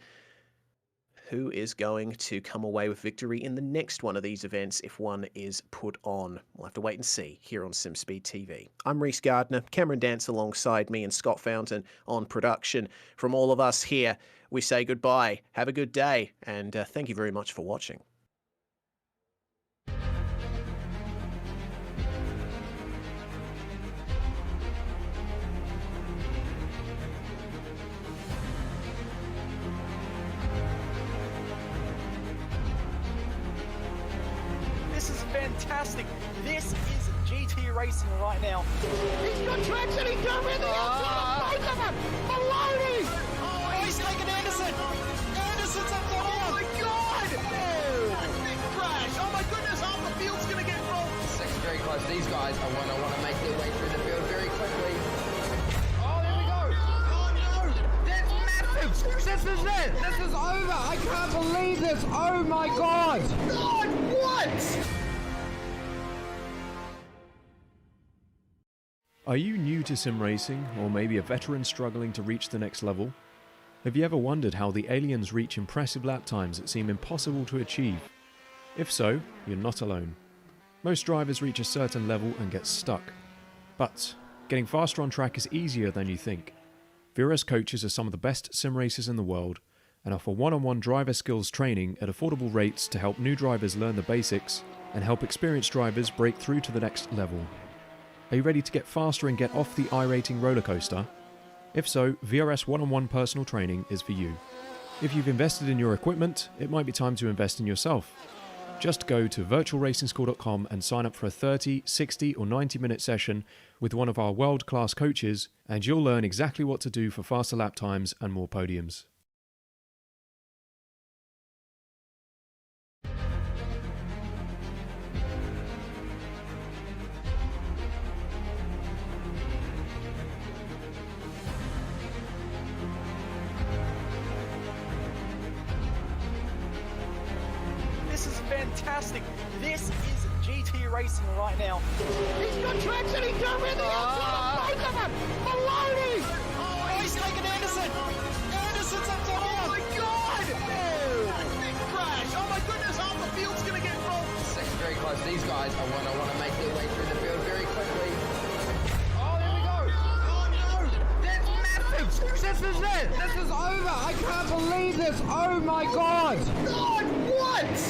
Who is going to come away with victory in the next one of these events if one is put on? We'll have to wait and see here on SimSpeed TV. I'm Reese Gardner, Cameron Dance alongside me and Scott Fountain on production. From all of us here, we say goodbye, have a good day, and thank you very much for watching. This is fantastic. This is GT Racing right now. He's got traction, he's got everything else. Both of them. Maloney. Oh, he's taking Anderson. Anderson's up there. Oh my God. Oh, big crash. Oh my goodness, half the field's going to get rolled. Six very close. These guys are want to make their way through the field very quickly. Oh, there we go. Oh no, that's massive. This is it. This is over. I can't believe this. Oh my God. God, what? Are you new to sim racing, or maybe a veteran struggling to reach the next level? Have you ever wondered how the aliens reach impressive lap times that seem impossible to achieve? If so, you're not alone. Most drivers reach a certain level and get stuck. But getting faster on track is easier than you think. VRS coaches are some of the best sim racers in the world and offer one-on-one driver skills training at affordable rates to help new drivers learn the basics and help experienced drivers break through to the next level. Are you ready to get faster and get off the iRacing roller coaster? If so, VRS one-on-one personal training is for you. If you've invested in your equipment, it might be time to invest in yourself. Just go to virtualracingschool.com and sign up for a 30, 60 or 90-minute session with one of our world-class coaches, and you'll learn exactly what to do for faster lap times and more podiums. This is fantastic. This is GT Racing right now. He's got traction, he's got everything else. Both of them. Maloney. Oh, he's taking Anderson. Anderson's up there. Oh my God. Oh, big crash. Oh my goodness, half the field's going to get rolled. Six very close. These guys are want to make their way through the field very quickly. Oh, there we go. Oh no, that's massive. This is it. This is over. I can't believe this. Oh my God. God, what?